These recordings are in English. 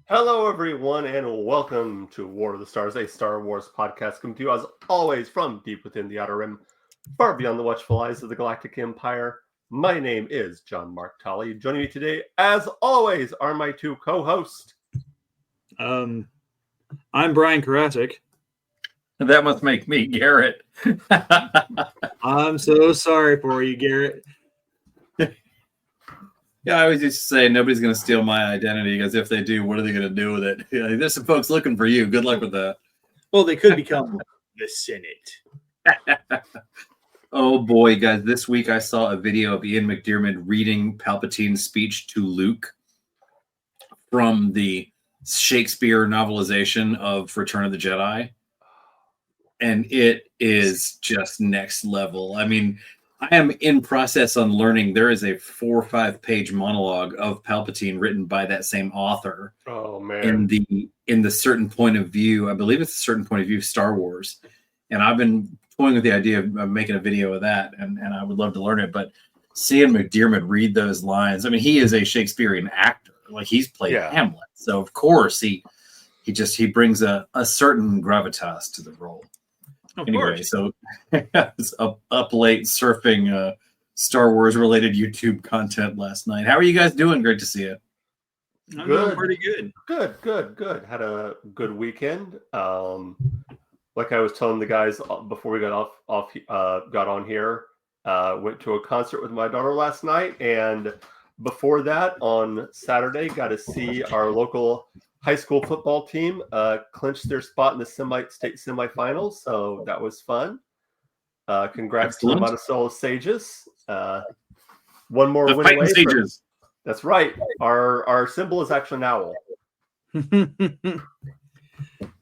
Hello, everyone, and welcome to War of the Stars, a Star Wars podcast coming to you, as always, from deep within the Outer Rim, far beyond the watchful eyes of the Galactic Empire. My name is John Mark Tolley. Joining me today, as always, are my two co-hosts. I'm Brian Karasik. That must make me Garrett. I'm so sorry for you, Garrett. Yeah, I always used to say nobody's going to steal my identity, because if they do, what are they going to do with it? Yeah, there's some folks looking for you. Good luck with that. Well, they could become the Senate. Oh boy, guys! This week I saw a video of Ian McDiarmid reading Palpatine's speech to Luke from the Shakespeare novelization of Return of the Jedi, and it is just next level. I mean, I am in process on learning. There is a 4 or 5 page monologue of Palpatine written by that same author. Oh man! In the certain point of view, I believe it's a certain point of view of Star Wars, and I've been toying with the idea of making a video of that, and I would love to learn it. But seeing McDiarmid read those lines, I mean, he is a Shakespearean actor, like he's played Hamlet, so of course he brings a certain gravitas to the role. Anyway, so I was up late surfing Star Wars related YouTube content last night. How are you guys doing? Great to see you. I'm doing pretty good. Good. Had a good weekend. Like I was telling the guys before we got on here, went to a concert with my daughter last night, and before that, on Saturday, got to see our local high school football team clinch their spot in the state semifinals, so that was fun. Congrats to the Monticello Sages. One more win away. Sages. That's right. Our symbol is actually an owl.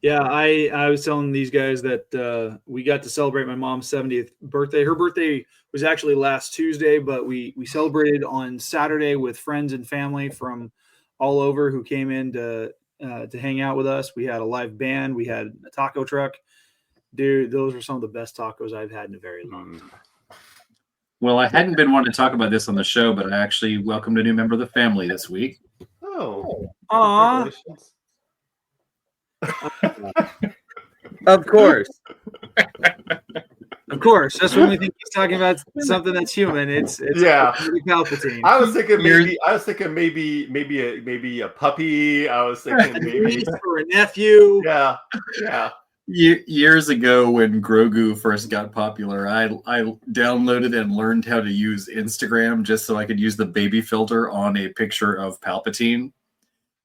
Yeah, I was telling these guys that we got to celebrate my mom's 70th birthday. Her birthday was actually last Tuesday, but we celebrated on Saturday with friends and family from all over who came in to hang out with us. We had a live band. We had a taco truck. Dude, those were some of the best tacos I've had in a very long time. Well, I hadn't been wanting to talk about this on the show, but I actually welcomed a new member of the family this week. Oh, congratulations. Of course. Of course. That's when we think he's talking about something that's human. It's Palpatine. I was thinking maybe a puppy. I was thinking maybe for a nephew. Yeah. Years ago, when Grogu first got popular, I downloaded and learned how to use Instagram just so I could use the baby filter on a picture of Palpatine,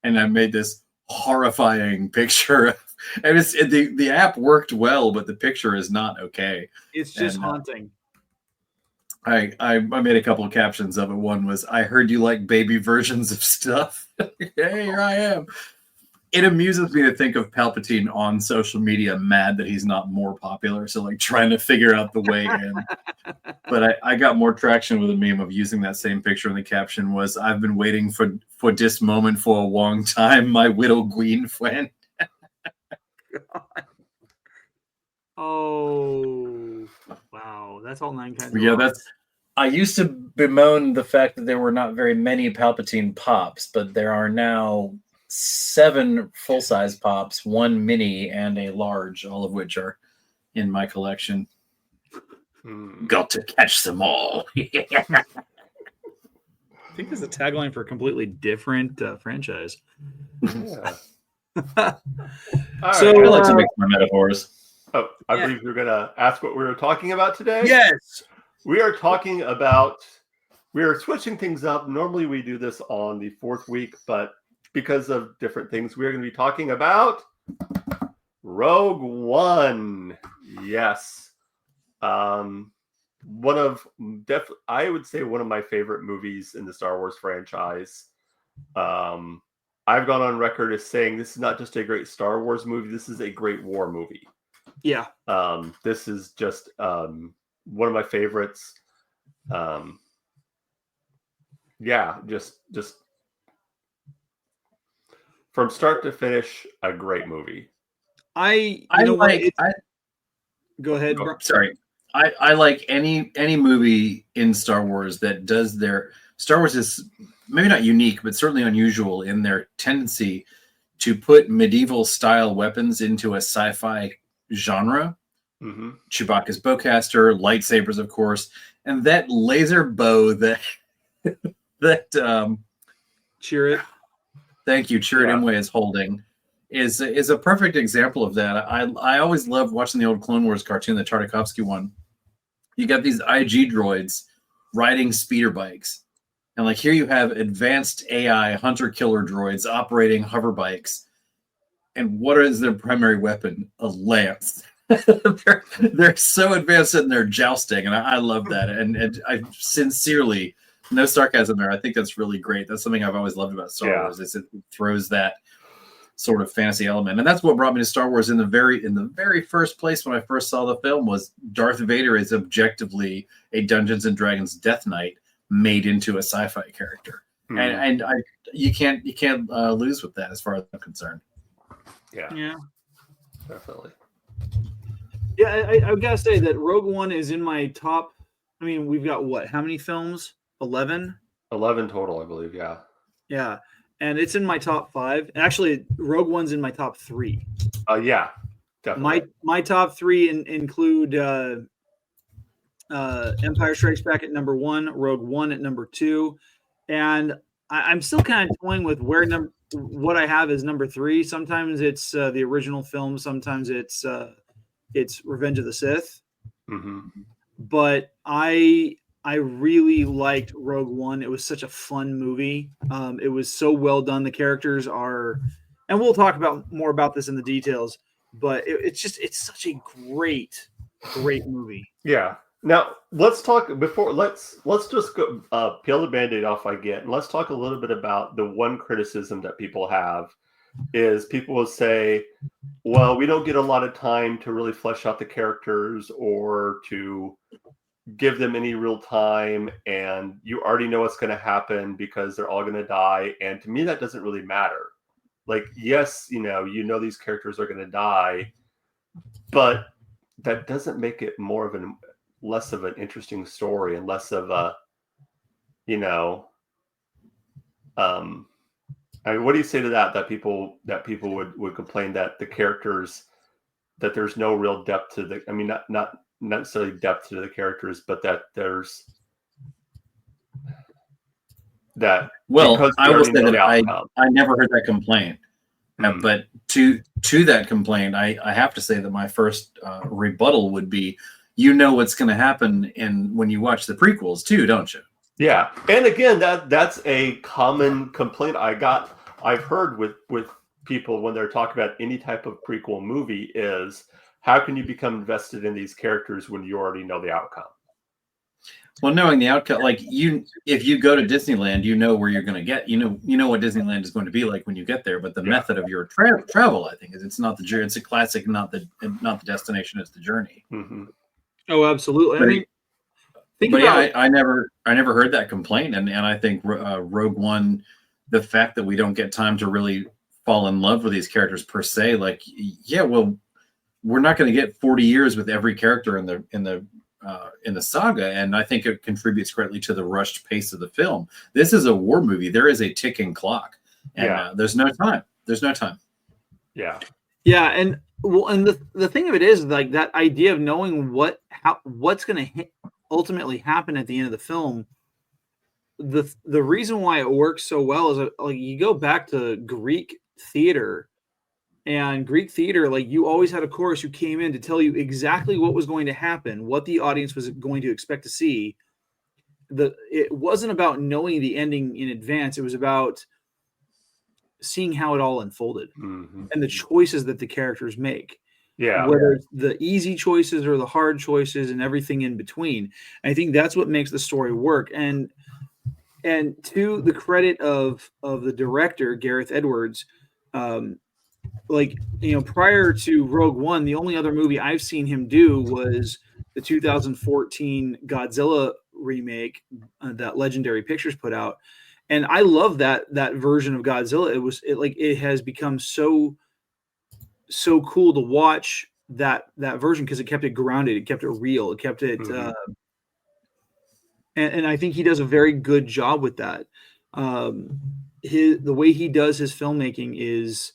and I made this horrifying picture. And the app worked well, but the picture is not okay. It's just haunting. I made a couple of captions of it. One was, "I heard you like baby versions of stuff." Hey, here I am. It amuses me to think of Palpatine on social media mad that he's not more popular, so like trying to figure out the way in. But I got more traction with a meme of using that same picture, and the caption was, "I've been waiting for this moment for a long time, my widow queen friend." Oh, wow. That's all 9 kinds of rocks. I used to bemoan the fact that there were not very many Palpatine pops, but there are now 7 full-size pops, 1 mini, and a large, all of which are in my collection. Got to catch them all. I think there's a tagline for a completely different franchise. Yeah. So I like to mix my metaphors. Oh, I believe you're going to ask what we were talking about today. Yes. We are switching things up. Normally we do this on the 4th week, but because of different things, we're going to be talking about Rogue One. Yes. I would say one of my favorite movies in the Star Wars franchise. I've gone on record as saying this is not just a great Star Wars movie, this is a great war movie. Yeah. This is just one of my favorites. Just from start to finish, a great movie. Go ahead. Sorry. I like any movie in Star Wars that does their... Star Wars is maybe not unique, but certainly unusual in their tendency to put medieval style weapons into a sci-fi genre. Mm-hmm. Chewbacca's bowcaster, lightsabers, of course, and that laser bow that Cheer it. thank you, Chirrut Imwe is holding is a perfect example of that. I always loved watching the old Clone Wars cartoon, the Tartakovsky one. You got these IG droids riding speeder bikes. And like here you have advanced AI hunter-killer droids operating hover bikes. And what is their primary weapon? A lance. they're so advanced in their jousting, and I love that. And I sincerely, no sarcasm there, I think that's really great. That's something I've always loved about Star Wars, is it throws that sort of fantasy element. And that's what brought me to Star Wars in the very first place when I first saw the film. Was Darth Vader is objectively a Dungeons and Dragons Death Knight made into a sci-fi character. And you can't lose with that as far as I'm concerned. Yeah, definitely. Yeah, I've got to say that Rogue One is in my top. I mean, we've got what? How many films? 11? 11 total, I believe. Yeah. Yeah. And it's in my top 5. Actually, Rogue One's in my top 3. Yeah, definitely. My top 3 include Empire Strikes Back at number 1, Rogue One at number 2. And I'm still kind of toying with what I have as number 3. Sometimes it's the original film. Sometimes it's Revenge of the Sith. Mm-hmm. But I really liked Rogue One. It was such a fun movie. It was so well done. The characters are, and we'll talk more about this in the details, but it's such a great movie. Yeah. Now let's just go peel the Band-Aid off again. Let's talk a little bit about the one criticism that people have is people will say, well, we don't get a lot of time to really flesh out the characters or to give them any real time, and you already know what's going to happen because they're all going to die. And to me, that doesn't really matter. Like, yes, you know these characters are going to die, but that doesn't make it less of an interesting story and less of a, I mean, what do you say to that? That people would complain that the characters, that there's no real depth to the. I mean, not necessarily depth to the characters, but that there's that. Well, I will say that I never heard that complaint, but to that complaint, I have to say that my first rebuttal would be, what's going to happen when you watch the prequels too, don't you? Yeah, and again, that's a common complaint I've heard with people when they're talking about any type of prequel movie is, how can you become invested in these characters when you already know the outcome? Well, knowing the outcome, like if you go to Disneyland, you know where you're going to get, you know what Disneyland is going to be like when you get there. But the method of your travel, I think, is it's not the journey. It's a classic, not the destination. It's the journey. Mm-hmm. Oh, absolutely. I never heard that complaint, and I think Rogue One, the fact that we don't get time to really fall in love with these characters per se, like, well, we're not going to get 40 years with every character in the saga, and I think it contributes greatly to the rushed pace of the film. This is a war movie. There is a ticking clock, and there's no time. There's no time. Yeah, and the thing of it is, like, that idea of knowing what's going to ultimately happen at the end of the film. The reason why it works so well is like, you go back to Greek theater. And Greek theater, like, you always had a chorus who came in to tell you exactly what was going to happen, what the audience was going to expect to see. It wasn't about knowing the ending in advance. It was about seeing how it all unfolded and the choices that the characters make. Yeah. Whether it's the easy choices or the hard choices and everything in between. I think that's what makes the story work. And to the credit of the director, Gareth Edwards, prior to Rogue One, the only other movie I've seen him do was the 2014 Godzilla remake that Legendary Pictures put out. And I love that version of Godzilla. It has become so cool to watch that version because it kept it grounded, it kept it real, it kept it and I think he does a very good job with that. The way he does his filmmaking is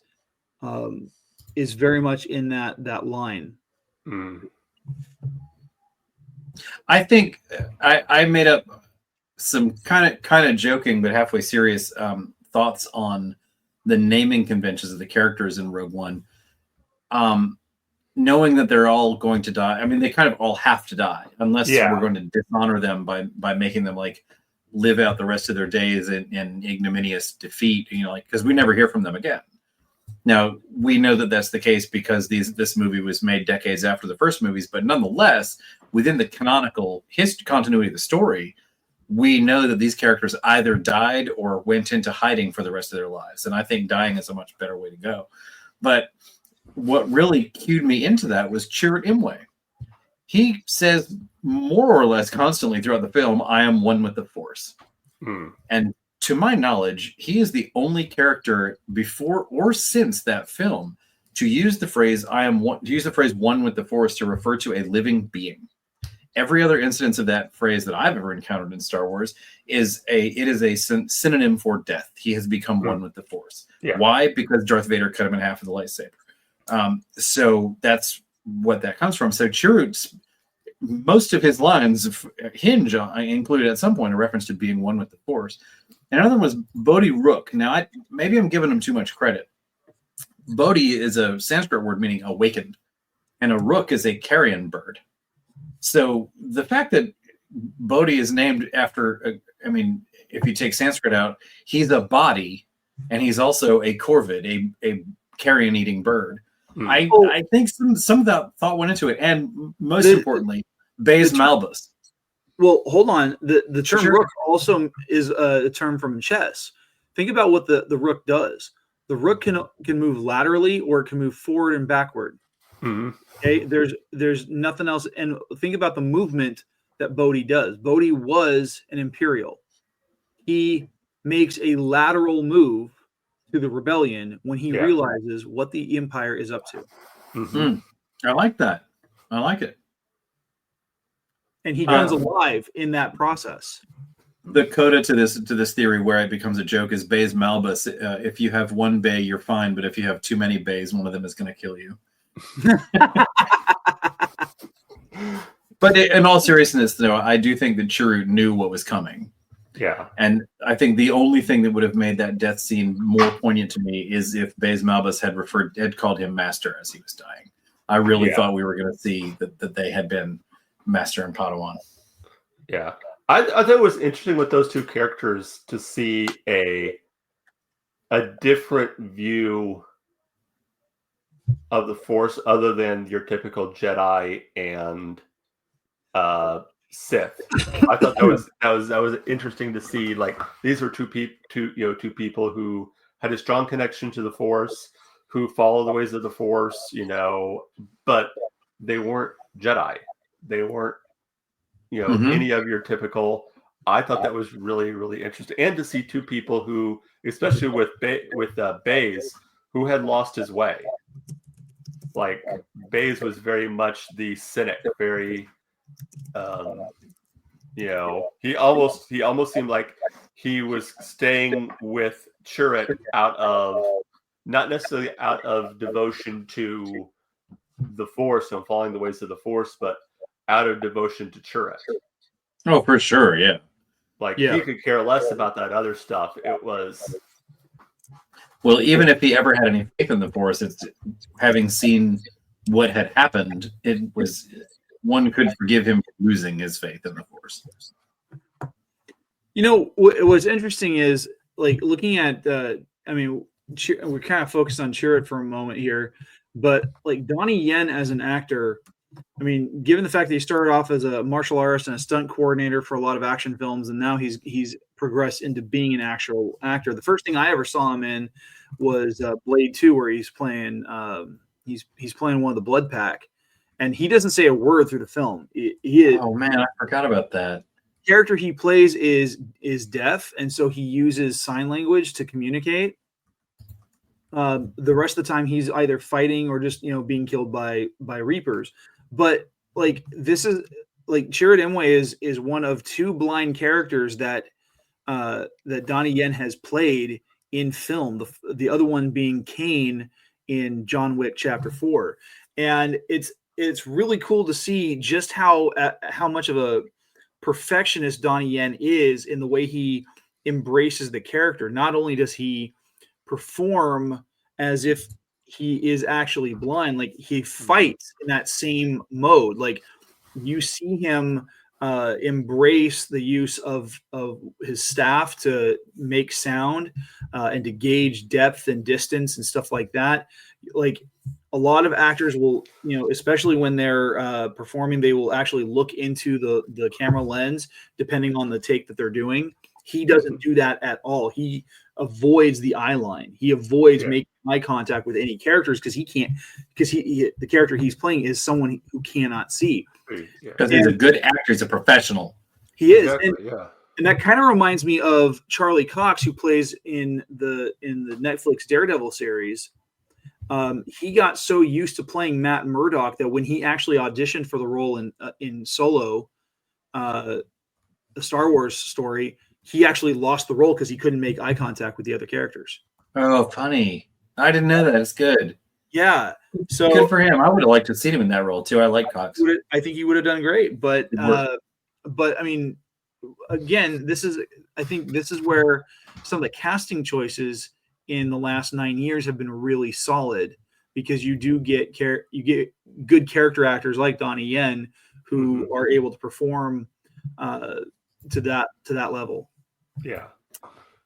is very much in that line. I think I made up some kind of joking but halfway serious thoughts on the naming conventions of the characters in Rogue One. Knowing that they're all going to die, I mean, they kind of all have to die unless we're going to dishonor them by making them like live out the rest of their days in ignominious defeat. You know, like because we never hear from them again. Now we know that that's the case because this movie was made decades after the first movies, but nonetheless, within the canonical continuity of the story, we know that these characters either died or went into hiding for the rest of their lives. And I think dying is a much better way to go. But what really cued me into that was Chirrut Imwe. He says more or less constantly throughout the film, I am one with the Force. And to my knowledge, he is the only character before or since that film to use the phrase one with the Force to refer to a living being. Every other instance of that phrase that I've ever encountered in Star Wars is a synonym for death. He has become one with the Force. Yeah. Why? Because Darth Vader cut him in half with a lightsaber. So that's what that comes from. So Chirrut's, most of his lines hinge on, included at some point a reference to being one with the Force. And another one was Bodhi Rook. Now, maybe I'm giving him too much credit. Bodhi is a Sanskrit word meaning awakened, and a rook is a carrion bird. So the fact that Bodhi is named after, if you take Sanskrit out, he's a body, and he's also a corvid, a carrion-eating bird. I think some of that thought went into it, and most importantly, Baze Malbus. Well, hold on. The term rook also is a term from chess. Think about what the rook does. The rook can move laterally or it can move forward and backward. Okay, there's nothing else. And think about the movement that Bodhi does. Bodhi was an Imperial. He makes a lateral move to the rebellion when he realizes what the Empire is up to. I like that. I like it. And he guns alive in that process. The coda to this theory where it becomes a joke is Baze Malbus. If you have one bay, you're fine, but if you have too many bays, one of them is going to kill you. But in all seriousness, though, I do think that Chirrut knew what was coming. Yeah. And I think the only thing that would have made that death scene more poignant to me is if Baze Malbus had called him Master as he was dying. I really thought we were going to see that they had been Master and Padawan. Yeah. I thought it was interesting with those two characters to see a different view of the Force other than your typical Jedi and Sith. I thought that was interesting to see. Like these were two people who had a strong connection to the Force, who follow the ways of the Force, but they weren't Jedi. They weren't, any of your typical. I thought that was really, really interesting, and to see two people who, especially with Baze, who had lost his way. Like Baze was very much the cynic, very, he almost seemed like he was staying with Chirrut not necessarily out of devotion to the Force and following the ways of the Force, but out of devotion to Chirrut. Oh, for sure, yeah. He could care less about that other stuff. It was. Well, even if he ever had any faith in the Force, it's having seen what had happened. It was one could forgive him for losing his faith in the Force. What's interesting is looking at. We're kind of focused on Chirrut for a moment here, but Donnie Yen as an actor. Given the fact that he started off as a martial artist and a stunt coordinator for a lot of action films, and now he's progressed into being an actual actor. The first thing I ever saw him in was Blade 2, where he's playing he's playing one of the Blood Pack, and he doesn't say a word through the film. Oh man, I forgot about that. The character he plays is deaf, and so he uses sign language to communicate. The rest of the time, he's either fighting or just being killed by Reapers. But this is Chirrut Imwe is one of two blind characters that Donnie Yen has played in film. The other one being Kane in John Wick Chapter 4. And it's really cool to see just how much of a perfectionist Donnie Yen is in the way he embraces the character. Not only does he perform as if he is actually blind, like he fights in that same mode. Like you see him embrace the use of his staff to make sound and to gauge depth and distance and stuff like that. Like a lot of actors will, especially when they're performing, they will actually look into the camera lens depending on the take that they're doing. He doesn't do that at all. He avoids the eye line. He avoids making eye contact with any characters because the character he's playing is someone who cannot see. Because he's a good actor. He's a professional. He is. Exactly, and that kind of reminds me of Charlie Cox, who plays in the Netflix Daredevil series. He got so used to playing Matt Murdock that when he actually auditioned for the role in Solo, the Star Wars story, he actually lost the role because he couldn't make eye contact with the other characters. Oh, funny. I didn't know that. It's good. Yeah. So good for him. I would have liked to have seen him in that role too. I like Cox. I think he would have done great. But I mean, again, I think this is where some of the casting choices in the last 9 years have been really solid, because you get good character actors like Donnie Yen who are able to perform to that level. Yeah.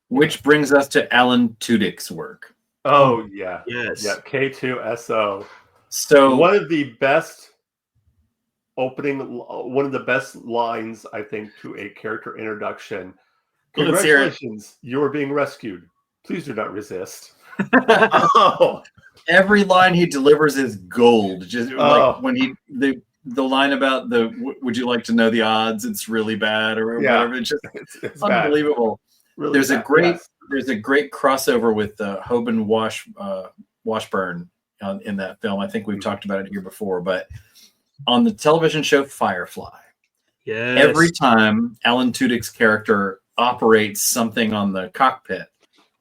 Which brings us to Alan Tudyk's work. Oh yeah. Yes. Yeah. K2SO. So one of the best lines, I think, to a character introduction. Congratulations, you are being rescued. Please do not resist. Oh. Every line he delivers is gold. Just like when the line about would you like to know the odds? It's really bad or whatever. It's just it's unbelievable. Really there's a great crossover with Hoban Washburn in that film. I think we've talked about it here before, but on the television show Firefly, every time Alan Tudyk's character operates something on the cockpit,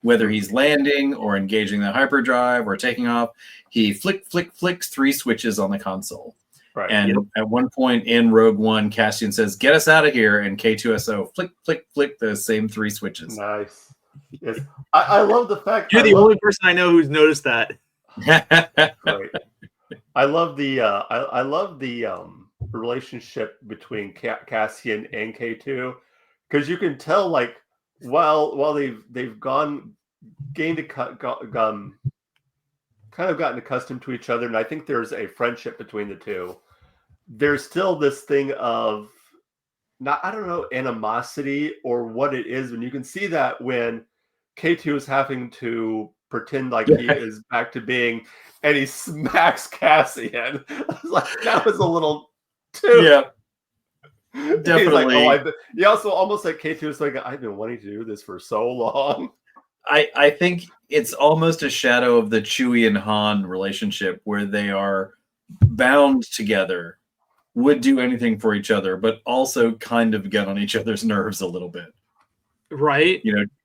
whether he's landing or engaging the hyperdrive or taking off, he flicks 3 switches on the console. Right. And at one point in Rogue One, Cassian says, "Get us out of here," and K2SO flick the same 3 switches. Nice. Yes. I love the fact you're the only person I know who's noticed that. Right. I love the relationship between Cassian and K2, because you can tell, like, while they've kind of gotten accustomed to each other, and I think there's a friendship between the two, there's still this thing of animosity or what it is, and you can see that when K2 is having to pretend like he is back to being, and he smacks Cassian. Like, that was a little too. Yeah, definitely. Like, he also almost like K2 is like, I've been wanting to do this for so long. I think it's almost a shadow of the Chewie and Han relationship, where they are bound together, would do anything for each other, but also kind of get on each other's nerves a little bit. Right.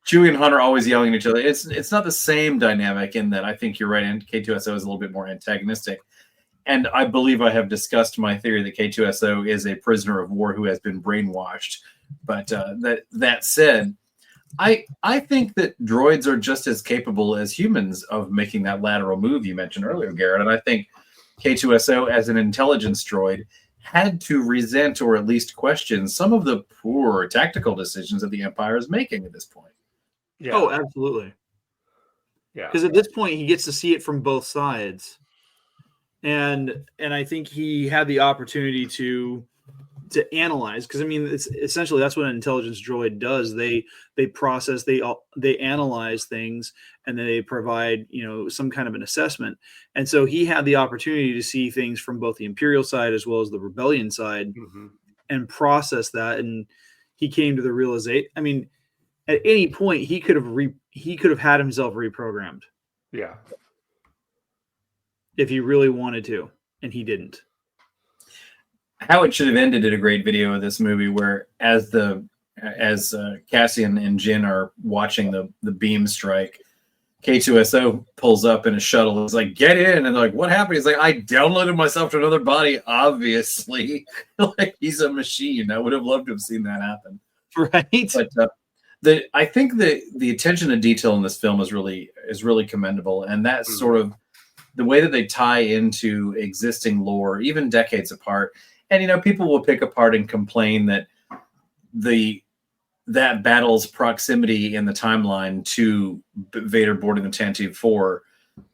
Chewie and Han are always yelling at each other. It's not the same dynamic in that. I think you're right. And K2SO is a little bit more antagonistic. And I believe I have discussed my theory that K2SO is a prisoner of war who has been brainwashed. But that said, I think that droids are just as capable as humans of making that lateral move you mentioned earlier, Garrett. And I think K2SO, as an intelligence droid, had to resent or at least question some of the poor tactical decisions that the Empire is making at this point. Yeah. Oh, absolutely. Yeah. Because at this point, he gets to see it from both sides. And I think he had the opportunity to analyze, because I mean, it's essentially that's what an intelligence droid does. They process, they analyze things, and then they provide some kind of an assessment. And so he had the opportunity to see things from both the Imperial side as well as the Rebellion side, and process that. And he came to the realization. I mean, at any point he could have had himself reprogrammed. Yeah. If he really wanted to, and he didn't. How it should have ended did a great video of this movie, where as Cassian and Jyn are watching the beam strike, K2SO pulls up in a shuttle. He's like, get in. And they're like, what happened? He's like, I downloaded myself to another body, obviously. Like, he's a machine. I would have loved to have seen that happen. Right. But I think the attention to detail in this film is really commendable. And that's sort of the way that they tie into existing lore, even decades apart. And, people will pick apart and complain that that battle's proximity in the timeline to Vader boarding the Tantive 4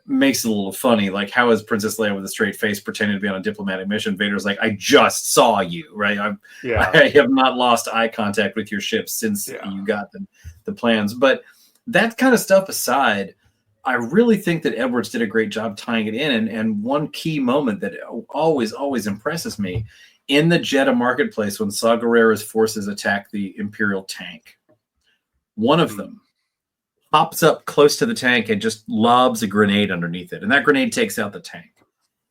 makes it a little funny. Like, how is Princess Leia with a straight face pretending to be on a diplomatic mission? Vader's like, I just saw you, right? I have not lost eye contact with your ship since you got the plans. But that kind of stuff aside, I really think that Edwards did a great job tying it in. And one key moment that always impresses me, in the Jeddah marketplace, when Saw Gerrera's forces attack the Imperial tank, one of them pops up close to the tank and just lobs a grenade underneath it. And that grenade takes out the tank.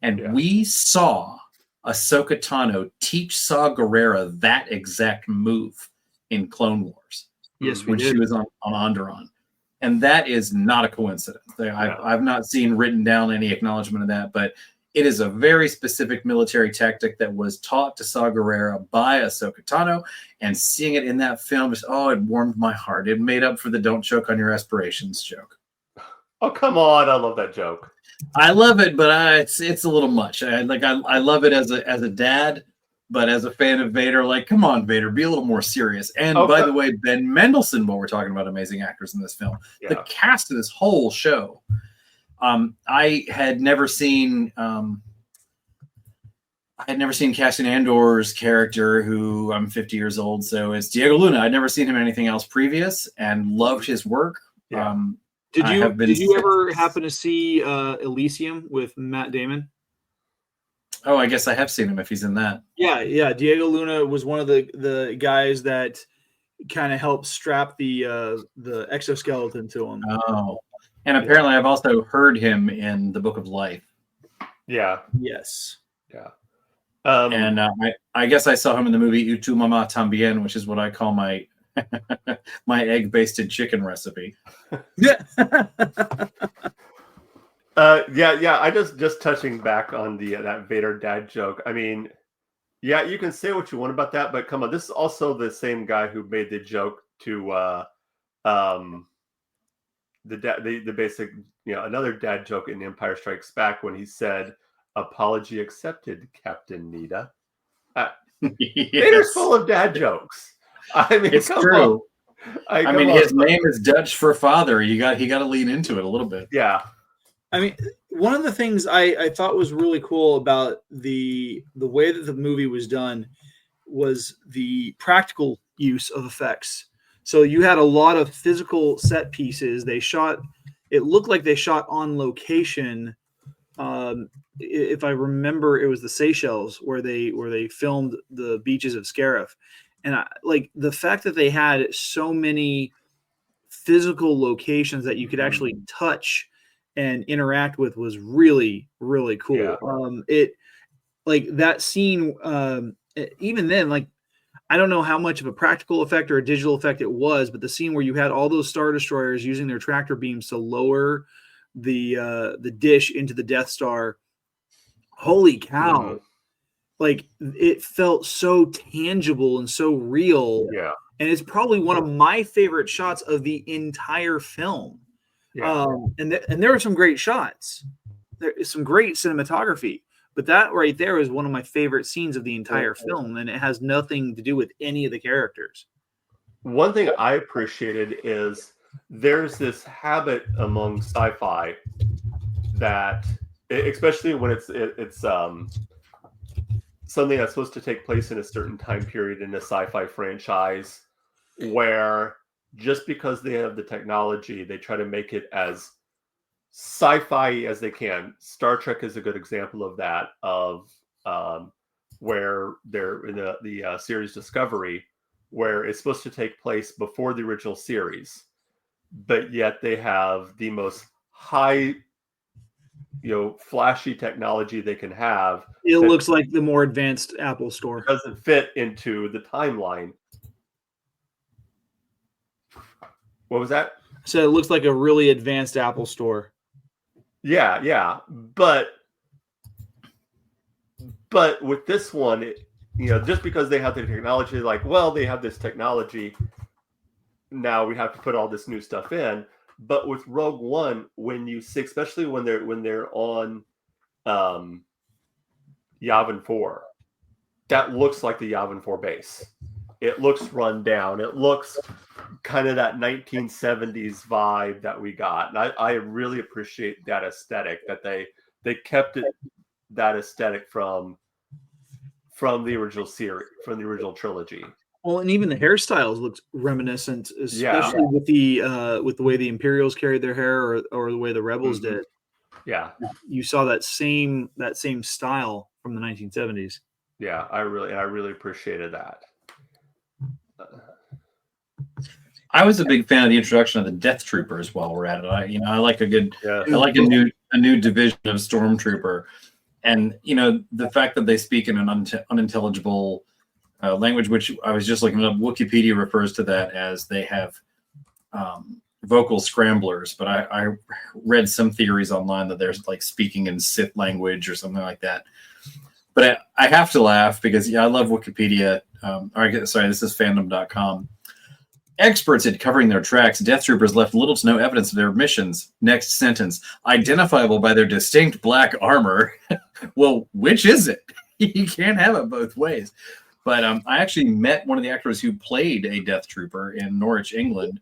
And we saw Ahsoka Tano teach Saw Gerrera that exact move in Clone Wars. Yes, when she was on Onderon. And that is not a coincidence. I've not seen written down any acknowledgement of that, but it is a very specific military tactic that was taught to Saw Gerrera by Ahsoka Tano, and seeing it in that film, it warmed my heart. It made up for the "don't choke on your aspirations" joke. Oh, come on. I love that joke. I love it, but it's a little much. I love it as a dad, but as a fan of Vader, like, come on, Vader, be a little more serious. And by the way, Ben Mendelsohn, while we're talking about amazing actors in this film, the cast of this whole show, I had never seen Cassian Andor's character, who I'm 50 years old, so it's Diego Luna. I'd never seen him in anything else previous, and loved his work. Did you ever happen to see Elysium with Matt Damon? Oh, I guess I have seen him if he's in that. Yeah. Diego Luna was one of the guys that kind of helped strap the exoskeleton to him. Oh. And apparently I've also heard him in The Book of Life. Yeah. Yes. Yeah. And I guess I saw him in the movie Y Tu Mamá También, which is what I call my my egg-basted chicken recipe. Yeah. I just touching back on that Vader dad joke. I mean, yeah, you can say what you want about that, but come on, this is also the same guy who made the joke to the basic, another dad joke in Empire Strikes Back when he said, "Apology accepted, Captain Nita." Yes. Vader's full of dad jokes. I mean, it's true. I mean, his name is Dutch for father. He got to lean into it a little bit. Yeah. I mean, one of the things I thought was really cool about the way that the movie was done was the practical use of effects. So you had a lot of physical set pieces. It looked like they shot on location. If I remember, it was the Seychelles where they filmed the beaches of Scarif. And like the fact that they had so many physical locations that you could actually touch and interact with was really, really cool. Yeah. It like that scene, even then, like, I don't know how much of a practical effect or a digital effect it was, but the scene where you had all those Star Destroyers using their tractor beams to lower the dish into the Death Star. Holy cow. Mm-hmm. Like, it felt so tangible and so real. Yeah. And it's probably one of my favorite shots of the entire film. Yeah. And there are some great shots. There is some great cinematography. But that right there is one of my favorite scenes of the entire film. And it has nothing to do with any of the characters. One thing I appreciated is there's this habit among sci-fi that, especially when it's something that's supposed to take place in a certain time period in a sci-fi franchise, where just because they have the technology, they try to make it as sci-fi as they can. Star Trek is a good example of that, of where they're in the series Discovery, where it's supposed to take place before the original series, but yet they have the most high, flashy technology they can have. It looks like the more advanced Apple Store. Doesn't fit into the timeline. What was that? So it looks like a really advanced Apple store. Yeah. But with this one, just because they have the technology, like, well, they have this technology, now we have to put all this new stuff in. But with Rogue One, when you see, especially when they're on Yavin 4, that looks like the Yavin 4 base. It looks run down. It looks kind of that 1970s vibe that we got. And I really appreciate that aesthetic, that they kept it, that aesthetic from the original series, from the original trilogy. Well, and even the hairstyles look reminiscent, especially with the way the Imperials carried their hair, or the way the Rebels did. Yeah, you saw that same style from the 1970s. Yeah, I really appreciated that. I was a big fan of the introduction of the Death Troopers. While we're at it, I like I like a new division of Stormtrooper, and the fact that they speak in an unintelligible language, which I was just looking up. Wikipedia refers to that as they have vocal scramblers, but I read some theories online that they're like speaking in Sith language or something like that. But I have to laugh because I love Wikipedia. This is fandom.com. Experts at covering their tracks, Death Troopers left little to no evidence of their missions. Next sentence, identifiable by their distinct black armor. Well, which is it? You can't have it both ways. But I actually met one of the actors who played a Death Trooper in Norwich, England.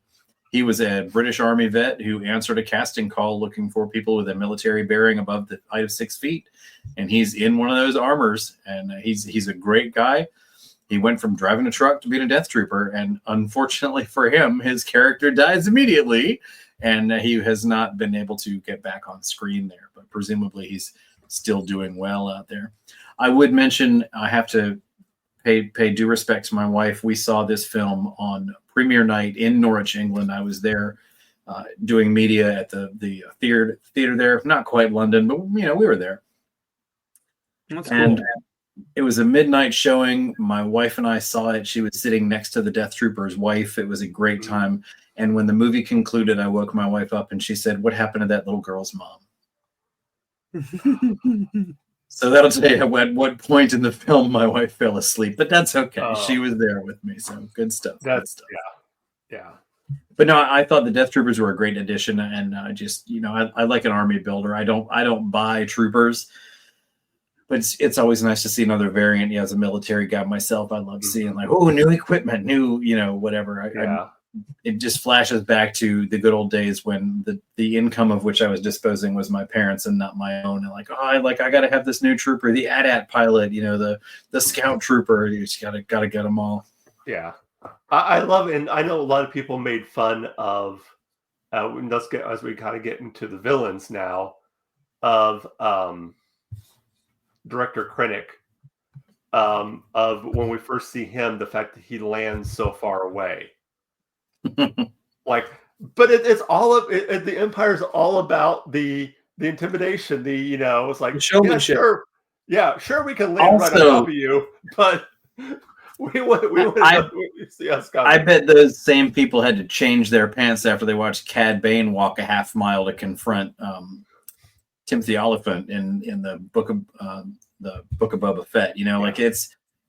He was a British Army vet who answered a casting call looking for people with a military bearing above the height of 6 feet. And he's in one of those armors, and he's a great guy. He went from driving a truck to being a Death Trooper, and unfortunately for him, his character dies immediately, and he has not been able to get back on screen there. But presumably he's still doing well out there. I would mention, I have to pay due respect to my wife. We saw this film on premiere night in Norwich, England. I was there doing media at the theater there. Not quite London, but we were there. That's and cool. It was a midnight showing. My wife and I saw it. She was sitting next to the Death Trooper's wife. It was a great time. And when the movie concluded, I woke my wife up and she said, "What happened to that little girl's mom?" So that'll tell you at what point in the film my wife fell asleep. But that's okay. She was there with me. So good stuff. Yeah. But no, I thought the Death Troopers were a great addition. And I just, I like an army builder. I don't buy troopers. But it's always nice to see another variant. As a military guy myself, I love seeing like, new equipment, new, whatever. It just flashes back to the good old days when the income of which I was disposing was my parents and not my own. And I got to have this new trooper, the AT-AT pilot, the scout trooper. You just gotta get them all. Yeah, I love it. And I know a lot of people made fun of. Let's get as we kind of get into the villains now of. Director Krennic, of when we first see him, the fact that he lands so far away, but it's all of it, the Empire's all about the intimidation, it's like showmanship. Sure, we can land right on top of you, but we want see us coming. I bet those same people had to change their pants after they watched Cad Bane walk a half mile to confront Timothy Oliphant in the book of Boba Fett.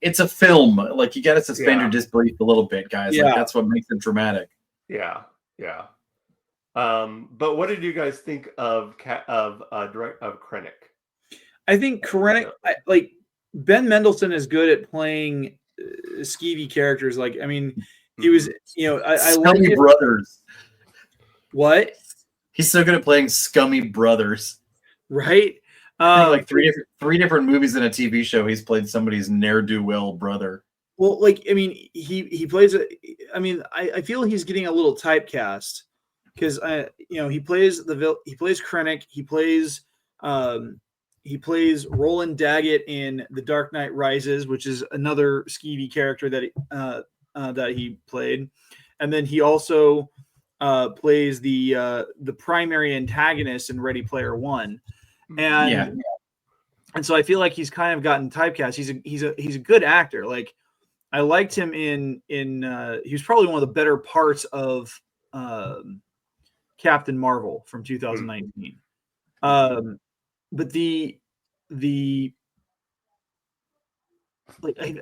It's a film. You got to suspend your disbelief a little bit, guys. Yeah. That's what makes it dramatic. Yeah. But what did you guys think of Krennic? I think Krennic, Ben Mendelsohn is good at playing skeevy characters. He was, I Scummy Brothers. What? He's so good at playing scummy brothers. Right? Three different movies and a TV show. He's played somebody's ne'er-do-well brother. Well, he plays. I feel he's getting a little typecast because he plays Krennic. He plays Roland Daggett in The Dark Knight Rises, which is another skeevy character that he played, and then he also plays the primary antagonist in Ready Player One. And so I feel like he's kind of gotten typecast. He's a good actor. I liked him in he was probably one of the better parts of Captain Marvel from 2019. But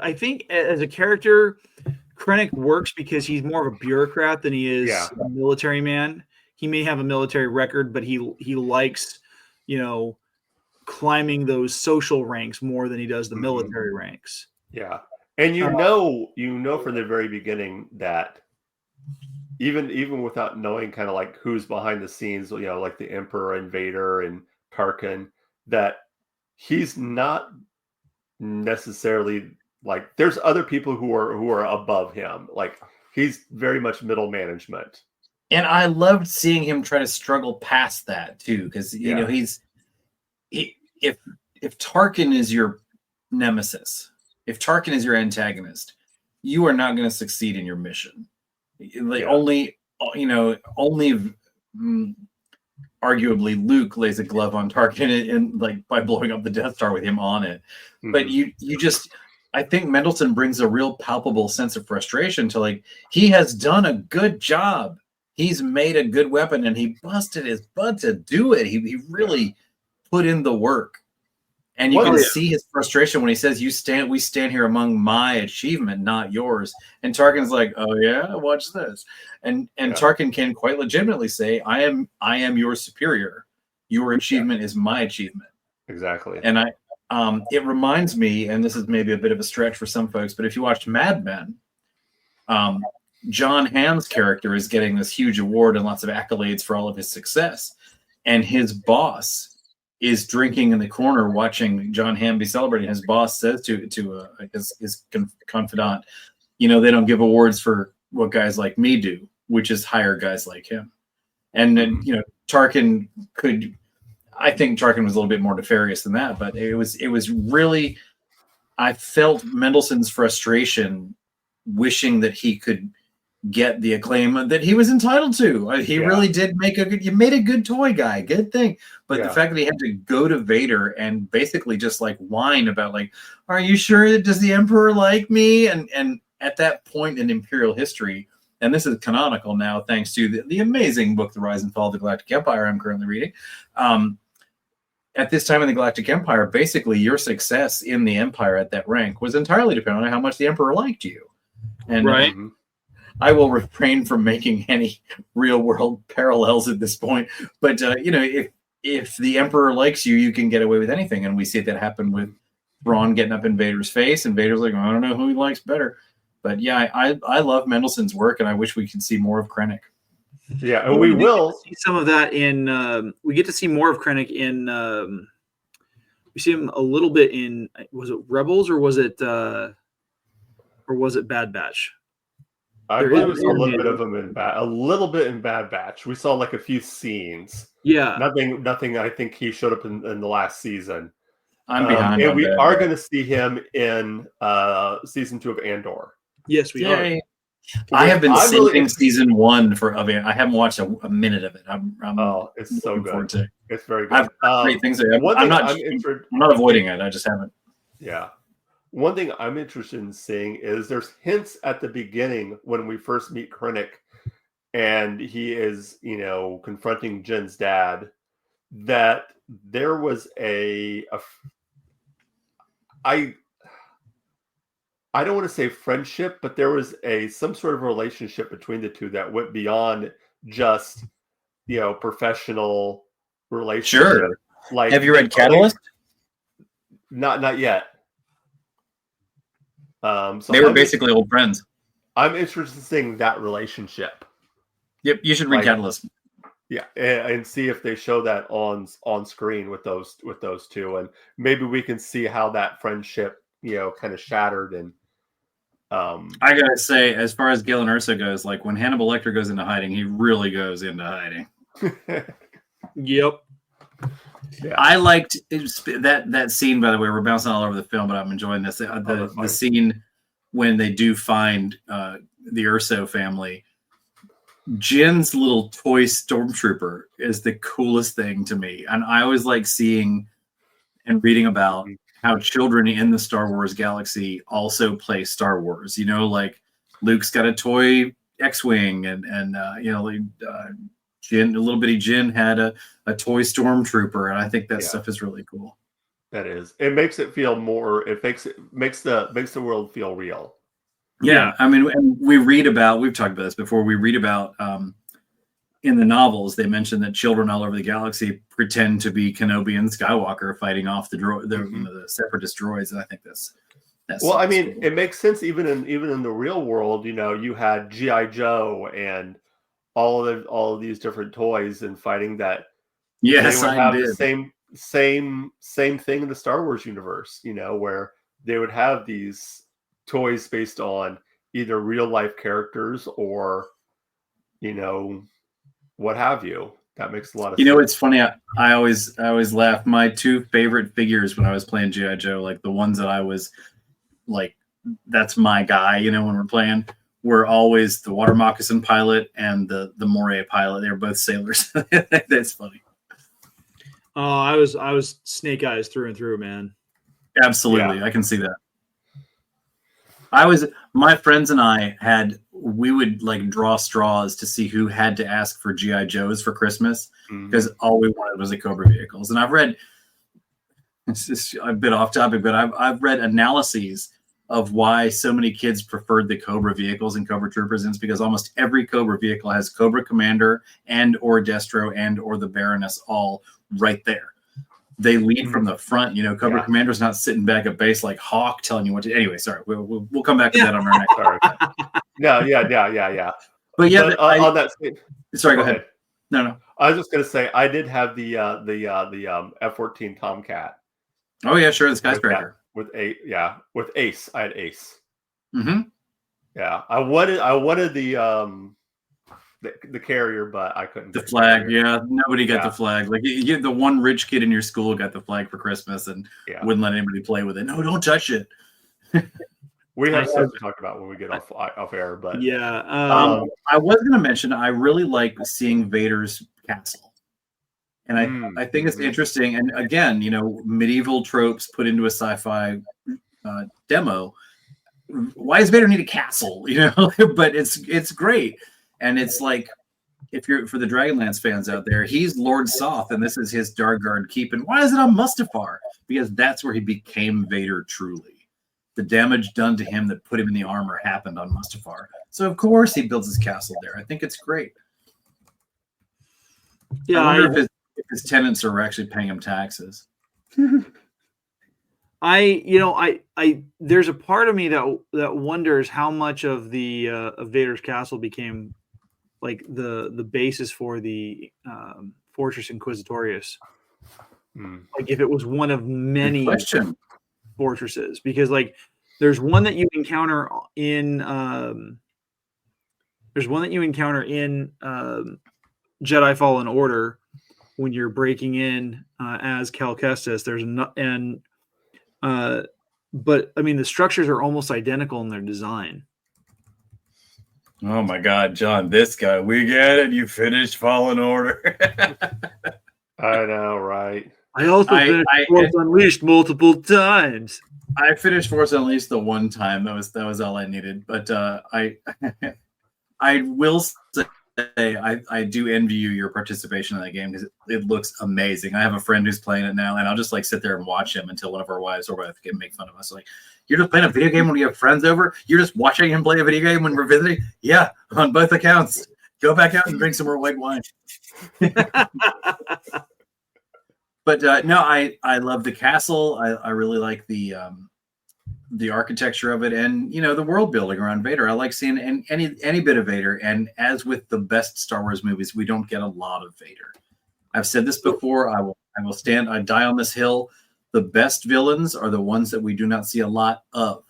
I think as a character, Krennic works because he's more of a bureaucrat than he is a military man. He may have a military record, but he likes, climbing those social ranks more than he does the military ranks. Yeah. And you know from the very beginning that even without knowing kind of like who's behind the scenes, like the Emperor and Vader and Tarkin, that he's not necessarily like, there's other people who are above him. Like, he's very much middle management. And I loved seeing him try to struggle past that too, because if Tarkin is your nemesis, if Tarkin is your antagonist, you are not going to succeed in your mission. Only arguably Luke lays a glove on Tarkin and like by blowing up the Death Star with him on it. But I think Mendelsohn brings a real palpable sense of frustration to, like, he has done a good job. He's made a good weapon and he busted his butt to do it. He really put in the work. And you can see his frustration when he says, we stand here among my achievement, not yours. And Tarkin's like, oh yeah, watch this. And Tarkin can quite legitimately say, I am your superior. Your achievement is my achievement. Exactly. And it reminds me, and this is maybe a bit of a stretch for some folks, but if you watched Mad Men, John Hamm's character is getting this huge award and lots of accolades for all of his success. And his boss is drinking in the corner watching John Hamm be celebrating. His boss says to his confidant, they don't give awards for what guys like me do, which is hire guys like him. And then, Tarkin I think Tarkin was a little bit more nefarious than that, but it was really, I felt Mendelsohn's frustration wishing that he could get the acclaim that he was entitled to. He really did you made a good toy guy, good thing. But the fact that he had to go to Vader and basically just like whine about like, are you sure, does the Emperor like me? And at that point in Imperial history, and this is canonical now, thanks to the amazing book, The Rise and Fall of the Galactic Empire, I'm currently reading. At this time in the Galactic Empire, basically your success in the Empire at that rank was entirely dependent on how much the Emperor liked you. And I will refrain from making any real world parallels at this point. But, if the Emperor likes you, you can get away with anything. And we see that happen with Thrawn getting up in Vader's face. And Vader's like, I don't know who he likes better. But yeah, I love Mendelsohn's work. And I wish we could see more of Krennic. Yeah, and we will see some of that in. We get to see more of Krennic in. We see him a little bit in. Was it Rebels or was it Bad Batch? I believe it was a little bit of him in Bad Batch. We saw like a few scenes. Yeah, nothing. I think he showed up in the last season. I'm behind. And we are going to see him in season 2 of Andor. Yes, we are. I have been saving season 1 for I haven't watched a minute of it. It's so good. It's very good. I've heard great things. I'm not avoiding it. I just haven't. Yeah. One thing I'm interested in seeing is there's hints at the beginning when we first meet Krennic and he is, confronting Jyn's dad, that there was I don't want to say friendship, but there was some sort of relationship between the two that went beyond just, professional relationship. Sure. Like, have you read Catalyst? Not yet. So they were basically old friends. I'm interested in seeing that relationship. Yep, you should read Catalyst. Yeah, and see if they show that on screen with those two, and maybe we can see how that friendship, kind of shattered. And I gotta say, as far as Jyn Erso goes, like when Hannibal Lecter goes into hiding, he really goes into hiding. Yep. Yeah. I liked that scene, by the way. We're bouncing all over the film, but I'm enjoying this. The scene when they do find the Erso family. Jyn's little toy stormtrooper is the coolest thing to me. And I always like seeing and reading about how children in the Star Wars galaxy also play Star Wars. Like Luke's got a toy X-Wing and Jyn, a little bitty Jyn had a toy stormtrooper, and I think that Yeah. stuff is really cool. That is. It makes it feel more. It makes the world feel real. Yeah, I mean, and we've talked about this before. We read about in the novels, they mention that children all over the galaxy pretend to be Kenobi and Skywalker fighting off the separatist droids, and I think that's well. I mean, cool. it makes sense even in the real world. You had G.I. Joe and all of these different toys and fighting that. Yes, they would I have did. the same thing in the Star Wars universe. Where they would have these toys based on either real life characters or what have you. That makes a lot of sense. It's funny. I always laugh. My two favorite figures when I was playing G.I. Joe, like the ones that I was like, that's my guy, when we're playing, were always the water moccasin pilot and the Moray pilot. They were both sailors. That's funny. Oh, I was Snake Eyes through and through, man. Absolutely. Yeah. I can see that. My friends and we would like draw straws to see who had to ask for G.I. Joes for Christmas, because all we wanted was the Cobra vehicles. And I've read, it's just a bit off topic, but I've read analyses of why so many kids preferred the Cobra vehicles and Cobra Troopers, and it's because almost every Cobra vehicle has Cobra Commander and or Destro and or the Baroness all right there. They lead from the front. Cobra Commander's not sitting back at base like Hawk telling you what to. Anyway, sorry, we'll come back to that on our next. Sorry. Yeah. But yeah, on that. Sorry, go ahead. No. I was just gonna say I did have the F-14 Tomcat. Oh yeah, sure, the skyscraper with Ace. I had Ace. Mm-hmm. Yeah, I wanted the carrier, but I couldn't. The flag, yeah. Nobody got the flag. Like you, the one rich kid in your school got the flag for Christmas and wouldn't let anybody play with it. No, don't touch it. We have stuff to talk about when we get off air, but yeah. I was going to mention I really like seeing Vader's castle, and I think it's interesting. And again, medieval tropes put into a sci-fi demo. Why does Vader need a castle? But it's great. And it's like, if you're for the Dragonlance fans out there, he's Lord Soth, and this is his Darguard keep. And why is it on Mustafar? Because that's where he became Vader truly. The damage done to him that put him in the armor happened on Mustafar. So of course he builds his castle there. I think it's great. Yeah, I wonder if his tenants are actually paying him taxes. There's a part of me that wonders how much of the of Vader's castle became like the basis for the Fortress Inquisitorius. Like if it was one of many fortresses, because like there's one that you encounter in Jedi Fallen Order when you're breaking in as Cal Kestis. But I mean, the structures are almost identical in their design. Oh my God, John, this guy, we get it. You finished Fallen Order. I know, right? I also finished Force Unleashed multiple times. I finished Force Unleashed the one time. That was all I needed. But I will say I do envy your participation in that game because it looks amazing. I have a friend who's playing it now, and I'll just like sit there and watch him until one of our wives or wife can make fun of us. Like, you're just playing a video game when you have friends over? You're just watching him play a video game when we're visiting? Yeah, on both accounts. Go back out and drink some more white wine. But no, I love the castle. I really like the architecture of it, and the world building around Vader. I like seeing any bit of Vader. And as with the best Star Wars movies, we don't get a lot of Vader. I've said this before. I die on this hill. The best villains are the ones that we do not see a lot of.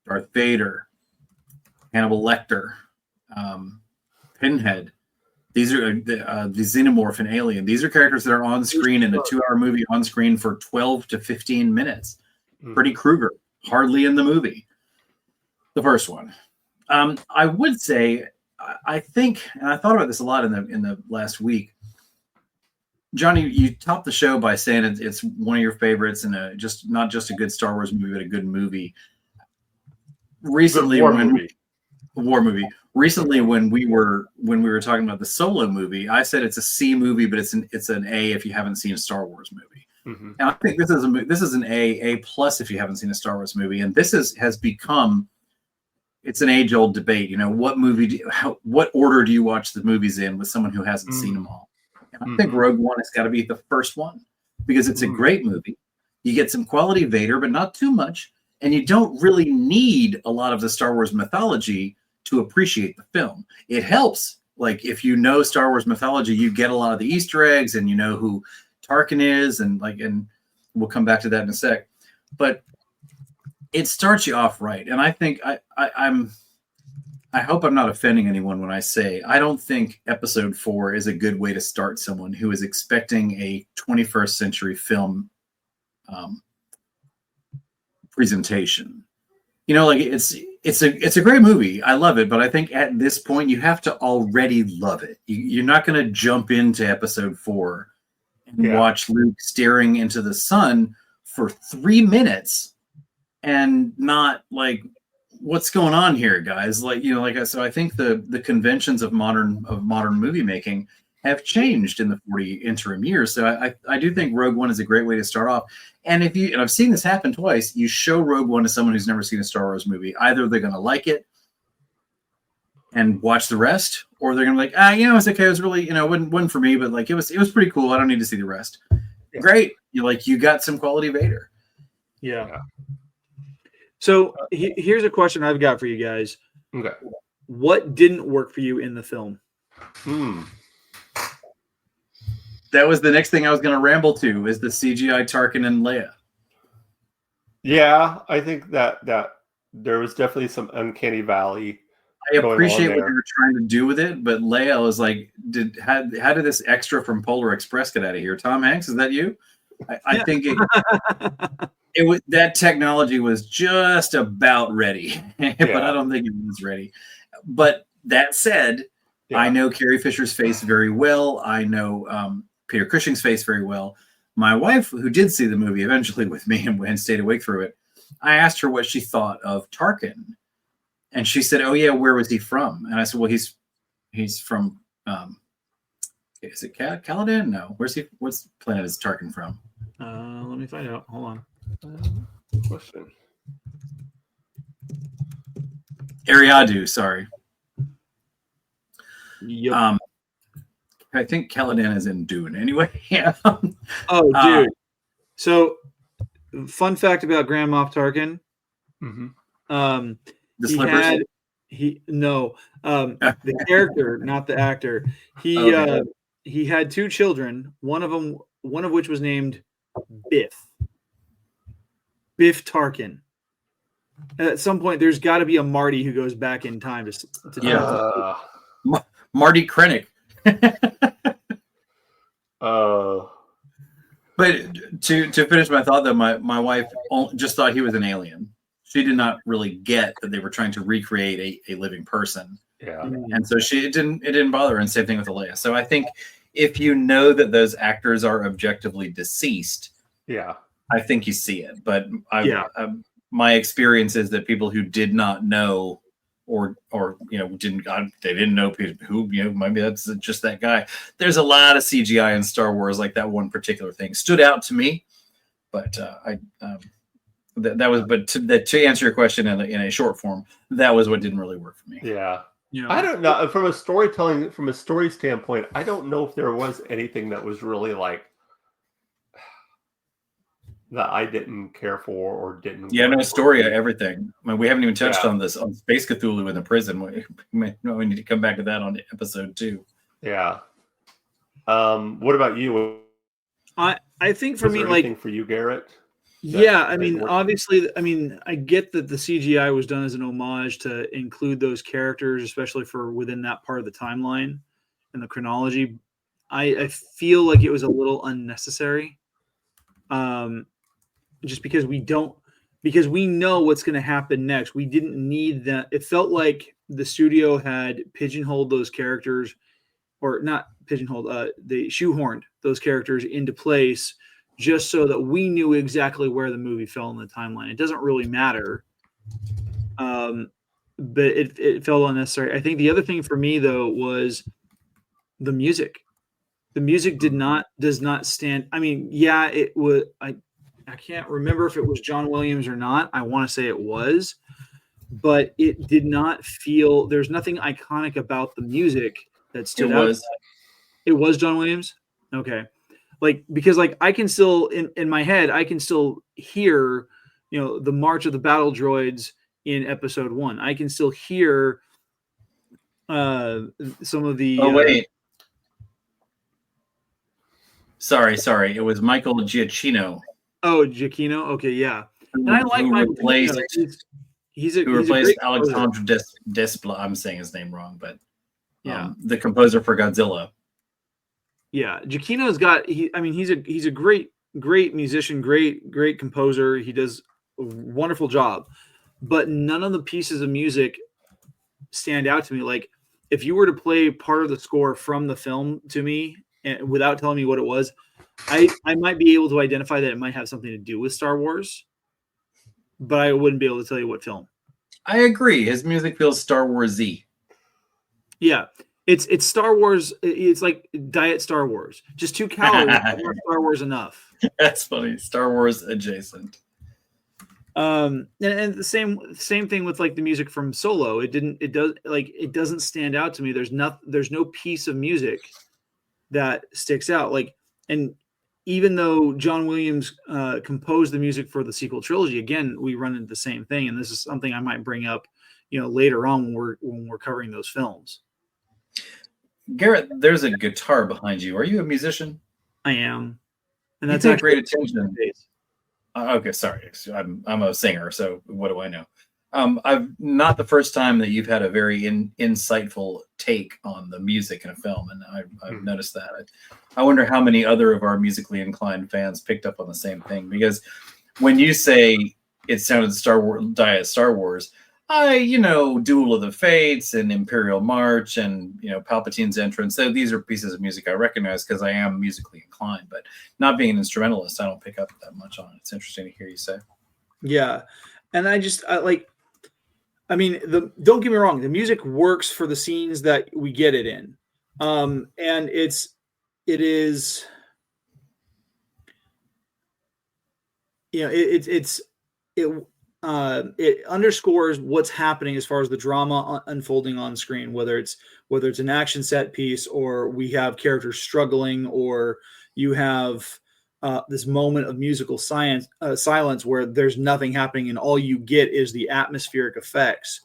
Darth Vader, Hannibal Lecter, Pinhead. These are the Xenomorph and Alien. These are characters that are on screen in a 2-hour movie, on screen for 12 to 15 minutes. Freddy Krueger, hardly in the movie. The first one. I would say, I think, and I thought about this a lot in the last week. Johnny, you topped the show by saying it's one of your favorites, and not just a good Star Wars movie, but a good movie. Recently, war movie. recently when we were talking about the Solo movie, I said it's a C movie, but it's an A if you haven't seen a Star Wars movie. Mm-hmm. And I think this is an A plus if you haven't seen a Star Wars movie. And this has become, it's an age old debate. What order do you watch the movies in with someone who hasn't seen them all? And I think Rogue One has got to be the first one because it's a great movie. You get some quality Vader, but not too much. And you don't really need a lot of the Star Wars mythology to appreciate the film. It helps. Like if you know Star Wars mythology, you get a lot of the Easter eggs and you know who Tarkin is, and we'll come back to that in a sec. But it starts you off right. And I think I hope I'm not offending anyone when I say I don't think episode 4 is a good way to start someone who is expecting a 21st century film presentation. It's a great movie. I love it, but I think at this point you have to already love it. You're not going to jump into episode 4 and watch Luke staring into the sun for 3 minutes and not like, what's going on here, guys? So I think the conventions of modern movie making have changed in the 40 interim years. So I do think Rogue One is a great way to start off. And and I've seen this happen twice, you show Rogue One to someone who's never seen a Star Wars movie. Either they're going to like it and watch the rest, or they're going to be like, it's okay. It was really, it wasn't for me, but like, it was pretty cool. I don't need to see the rest. Yeah. Great. You got some quality Vader. Yeah. So here's a question I've got for you guys. Okay. What didn't work for you in the film? That was the next thing I was going to ramble to, is the CGI Tarkin and Leia. Yeah, I think that there was definitely some uncanny valley. I appreciate what they were trying to do with it, but Leia was like, how did this extra from Polar Express get out of here? Tom Hanks, is that you? I think it was, that technology was just about ready, but I don't think it was ready. But that said, I know Carrie Fisher's face very well. I know Peter Cushing's face very well. My wife, who did see the movie eventually with me and stayed awake through it, I asked her what she thought of Tarkin. And she said, "Oh yeah, where was he from?" And I said, "Well, he's from is it Caladan? No, what's planet is Tarkin from?" Let me find out. Hold on. Question. Ariadu, sorry. Yep. I think Caladan is in Dune. Anyway, yeah. Oh, dude. So, fun fact about Grand Moff Tarkin. The slippers? The character, not the actor. He had 2 children. One of which was named Biff Tarkin. At some point, there's got to be a Marty who goes back in time to Marty Krennic. But to finish my thought, though, my wife just thought he was an alien. She did not really get that they were trying to recreate a living person. Yeah. And so it didn't bother her. And same thing with Leia. So I think if you know that those actors are objectively deceased, I think you see it. But my experience is that people who did not know or didn't know who, maybe that's just that guy. There's a lot of CGI in Star Wars, like that one particular thing stood out to me. But that was, but to answer your question in a short form, that was what didn't really work for me. Yeah. I don't know. From a story standpoint, I don't know if there was anything that was really like that I didn't care for or didn't. Yeah, no story, everything. I mean, we haven't even touched on this on Space Cthulhu in the prison. We need to come back to that on episode 2. Yeah. What about you? I think for me, like, for you, Garrett. Yeah, I mean, obviously, I get that the CGI was done as an homage to include those characters, especially for within that part of the timeline and the chronology. I feel like it was a little unnecessary. Just because we know what's going to happen next. We didn't need that. It felt like the studio had pigeonholed those characters, or not pigeonholed, they shoehorned those characters into place just so that we knew exactly where the movie fell in the timeline. It doesn't really matter. it felt unnecessary. I think the other thing for me though was the music. The music does not stand. I mean, yeah, it was. I can't remember if it was John Williams or not. I want to say it was, but it did not feel. There's nothing iconic about the music that stood out. It was John Williams. Okay, like because like I can still in my head I can still hear the march of the battle droids in episode 1. I can still hear some of the. Oh wait. Sorry. It was Michael Giacchino. Oh, Giacchino. Okay, yeah. And I like Michael Giacchino. He's replaced Alexandre Desplat. I'm saying his name wrong, but yeah, the composer for Godzilla. Yeah, Giacchino's got. He's a great musician, great composer. He does a wonderful job, but none of the pieces of music stand out to me. Like if you were to play part of the score from the film to me and without telling me what it was, I might be able to identify that it might have something to do with Star Wars, but I wouldn't be able to tell you what film. I agree. His music feels Star Wars-y. Yeah, it's Star Wars. It's like Diet Star Wars. Just 2 calories. Star Wars enough. That's funny. Star Wars adjacent. And the same thing with like the music from Solo. It doesn't stand out to me. There's no piece of music that sticks out. Like, and even though John Williams composed the music for the sequel trilogy, again, we run into the same thing. And this is something I might bring up, later on when we're covering those films. Garrett, there's a guitar behind you. Are you a musician? I am, and that's great attention. Okay, sorry, I'm a singer, so what do I know? I've not the first time that you've had a very insightful take on the music in a film, and I've noticed that. I wonder how many other of our musically inclined fans picked up on the same thing, because when you say it sounded Diet Star Wars, Duel of the Fates and Imperial March and Palpatine's entrance. So these are pieces of music I recognize because I am musically inclined, but not being an instrumentalist, I don't pick up that much on it. It's interesting to hear you say. Yeah, and don't get me wrong, the music works for the scenes that we get it in, and it underscores what's happening as far as the drama unfolding on screen, whether it's an action set piece or we have characters struggling, or you have this moment of musical silence where there's nothing happening and all you get is the atmospheric effects.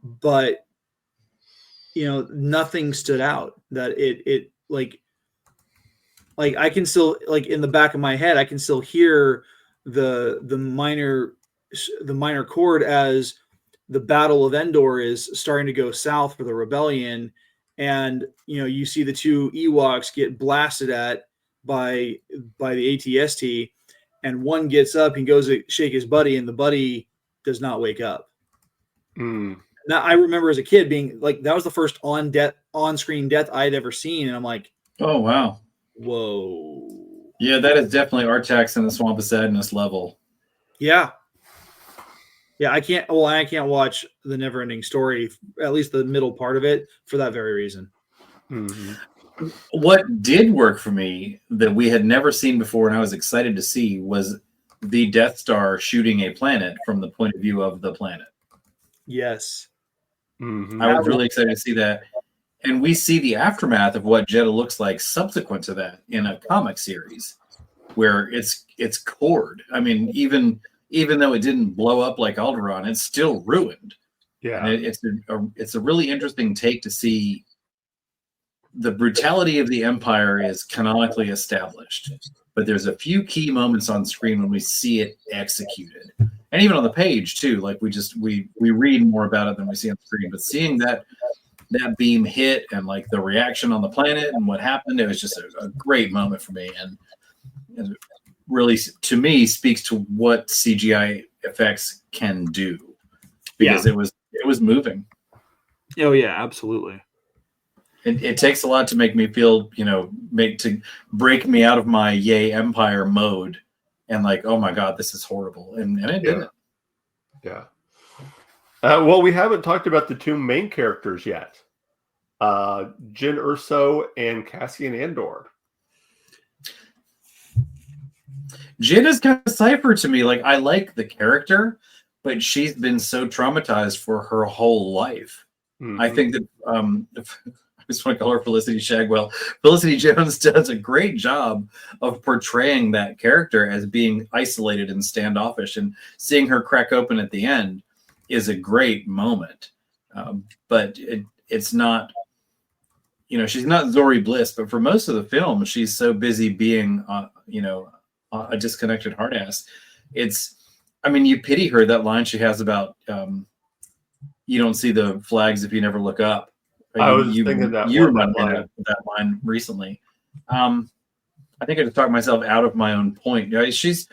But nothing stood out that it like I can still, like, in the back of my head, I can still hear the minor chord as the Battle of Endor is starting to go south for the rebellion, and you see the 2 Ewoks get blasted at by the AT-ST, and one gets up and goes to shake his buddy, and the buddy does not wake up. Now I remember as a kid being like, that was the first on-screen death I had ever seen, and I'm like, oh wow, whoa, yeah, that is definitely Artax and the Swamp of Sadness level. Yeah, I can't watch the Neverending Story, at least the middle part of it, for that very reason. Mm-hmm. What did work for me that we had never seen before and I was excited to see was the Death Star shooting a planet from the point of view of the planet. Yes. Mm-hmm. I was really excited to see that. And we see the aftermath of what Jedha looks like subsequent to that in a comic series where it's cored. I mean, even though it didn't blow up like Alderaan, it's still ruined. Yeah. And it's a really interesting take to see the brutality of the Empire is canonically established, but there's a few key moments on screen when we see it executed, and even on the page too. Like we read more about it than we see on screen, but seeing that beam hit and like the reaction on the planet and what happened, it was just a great moment for me, and really to me speaks to what CGI effects can do, because it was moving. Oh yeah, absolutely. It takes a lot to make me feel, to break me out of my yay Empire mode and like, oh my God, this is horrible. And it didn't. Yeah. Well, we haven't talked about the two main characters yet. Jyn Erso and Cassian Andor. Jyn is kind of Cypher to me. Like, I like the character, but she's been so traumatized for her whole life. Mm-hmm. I think that I just want to call her Felicity Shagwell. Felicity Jones does a great job of portraying that character as being isolated and standoffish, and seeing her crack open at the end is a great moment. But it's not, you know, she's not Zori Bliss, but for most of the film, she's so busy being, you know, a disconnected hard ass. I mean, you pity her, that line she has about, you don't see the flags if you never look up. I was thinking that you reminded me of that line recently. I think I just talked myself out of my own point. She's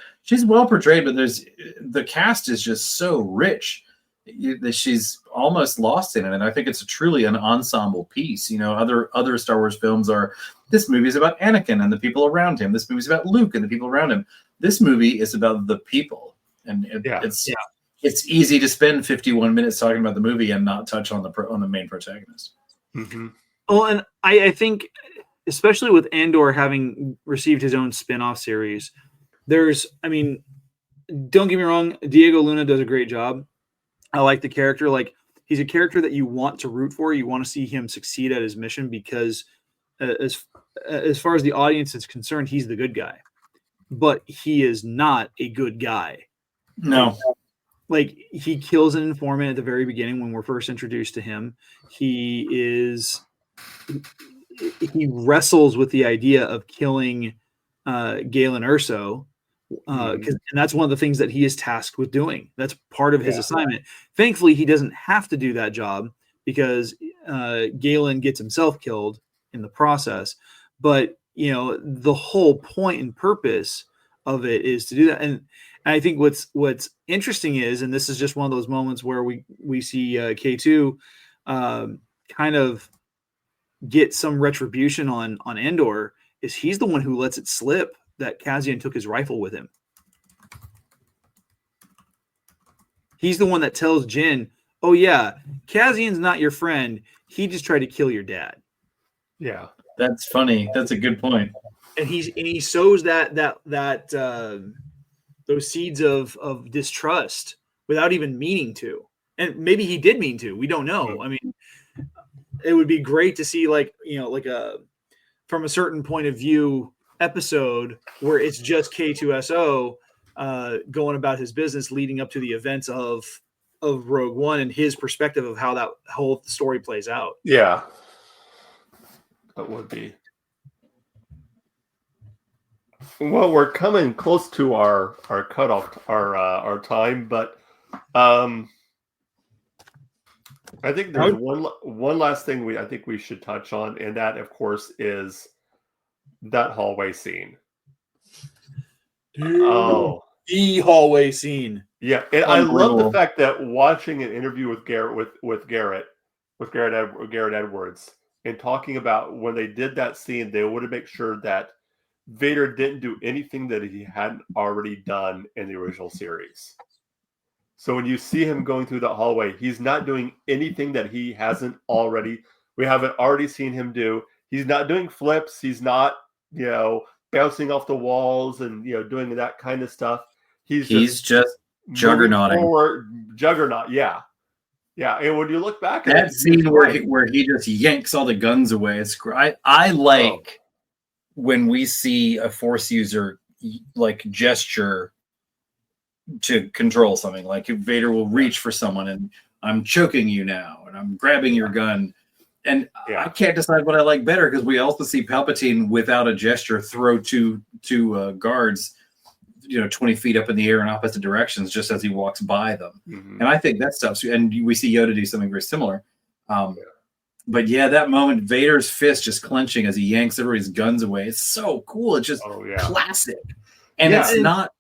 well portrayed, but the cast is just so rich that she's almost lost in it. And I think it's truly an ensemble piece. You know, other Star Wars films are, this movie is about Anakin and the people around him. This movie is about Luke and the people around him. This movie is about the people. And it's easy to spend 51 minutes talking about the movie and not touch on the main protagonist. Mm-hmm. Well, and I think, especially with Andor having received his own spin-off series, I mean, don't get me wrong, Diego Luna does a great job. I like the character. Like, he's a character that you want to root for. You want to see him succeed at his mission, because as far as the audience is concerned, he's the good guy. But he is not a good guy. No. Like, he kills an informant at the very beginning when we're first introduced to him. He wrestles with the idea of killing Galen Erso, and that's one of the things that he is tasked with doing. That's part of his assignment. Thankfully, he doesn't have to do that job, because Galen gets himself killed in the process. But, you know, the whole point and purpose of it is to do that. And I think what's interesting is, and this is just one of those moments where we see K2 kind of get some retribution on Andor, is he's the one who lets it slip that Cassian took his rifle with him. He's the one that tells Jyn, "Oh yeah, Cassian's not your friend. He just tried to kill your dad." Yeah, that's funny. That's a good point. And he sows that those seeds of distrust without even meaning to. And maybe he did mean to. We don't know. I mean, it would be great to see, like, you know, like a from a certain point of view episode where it's just K2SO going about his business leading up to the events of Rogue One, and his perspective of how that whole story plays out. Yeah, that would be. Well, we're coming close to our cutoff, our time, but I think there's one last thing I think we should touch on, and that, of course, is that hallway scene. Dude, the hallway scene. Yeah, and I love the fact that watching an interview with Garrett Edwards, and talking about when they did that scene, they wanted to make sure that Vader didn't do anything that he hadn't already done in the original series. So when you see him going through that hallway, he's not doing anything that we haven't already seen him do. He's not doing flips. He's not, you know, bouncing off the walls and, you know, doing that kind of stuff. He's just juggernauting. Juggernaut, yeah. Yeah, and when you look back at that scene where he just yanks all the guns away, it's great. I like when we see a Force user like gesture to control something, like Vader will reach for someone and I'm choking you now and I'm grabbing your gun. And I can't decide what I like better, because we also see Palpatine without a gesture throw two guards, you know, 20 feet up in the air in opposite directions just as he walks by them. Mm-hmm. And I think that stuff, and we see Yoda do something very similar. But yeah, that moment, Vader's fist just clenching as he yanks everybody's guns away. It's so cool. It's just classic. And it's not,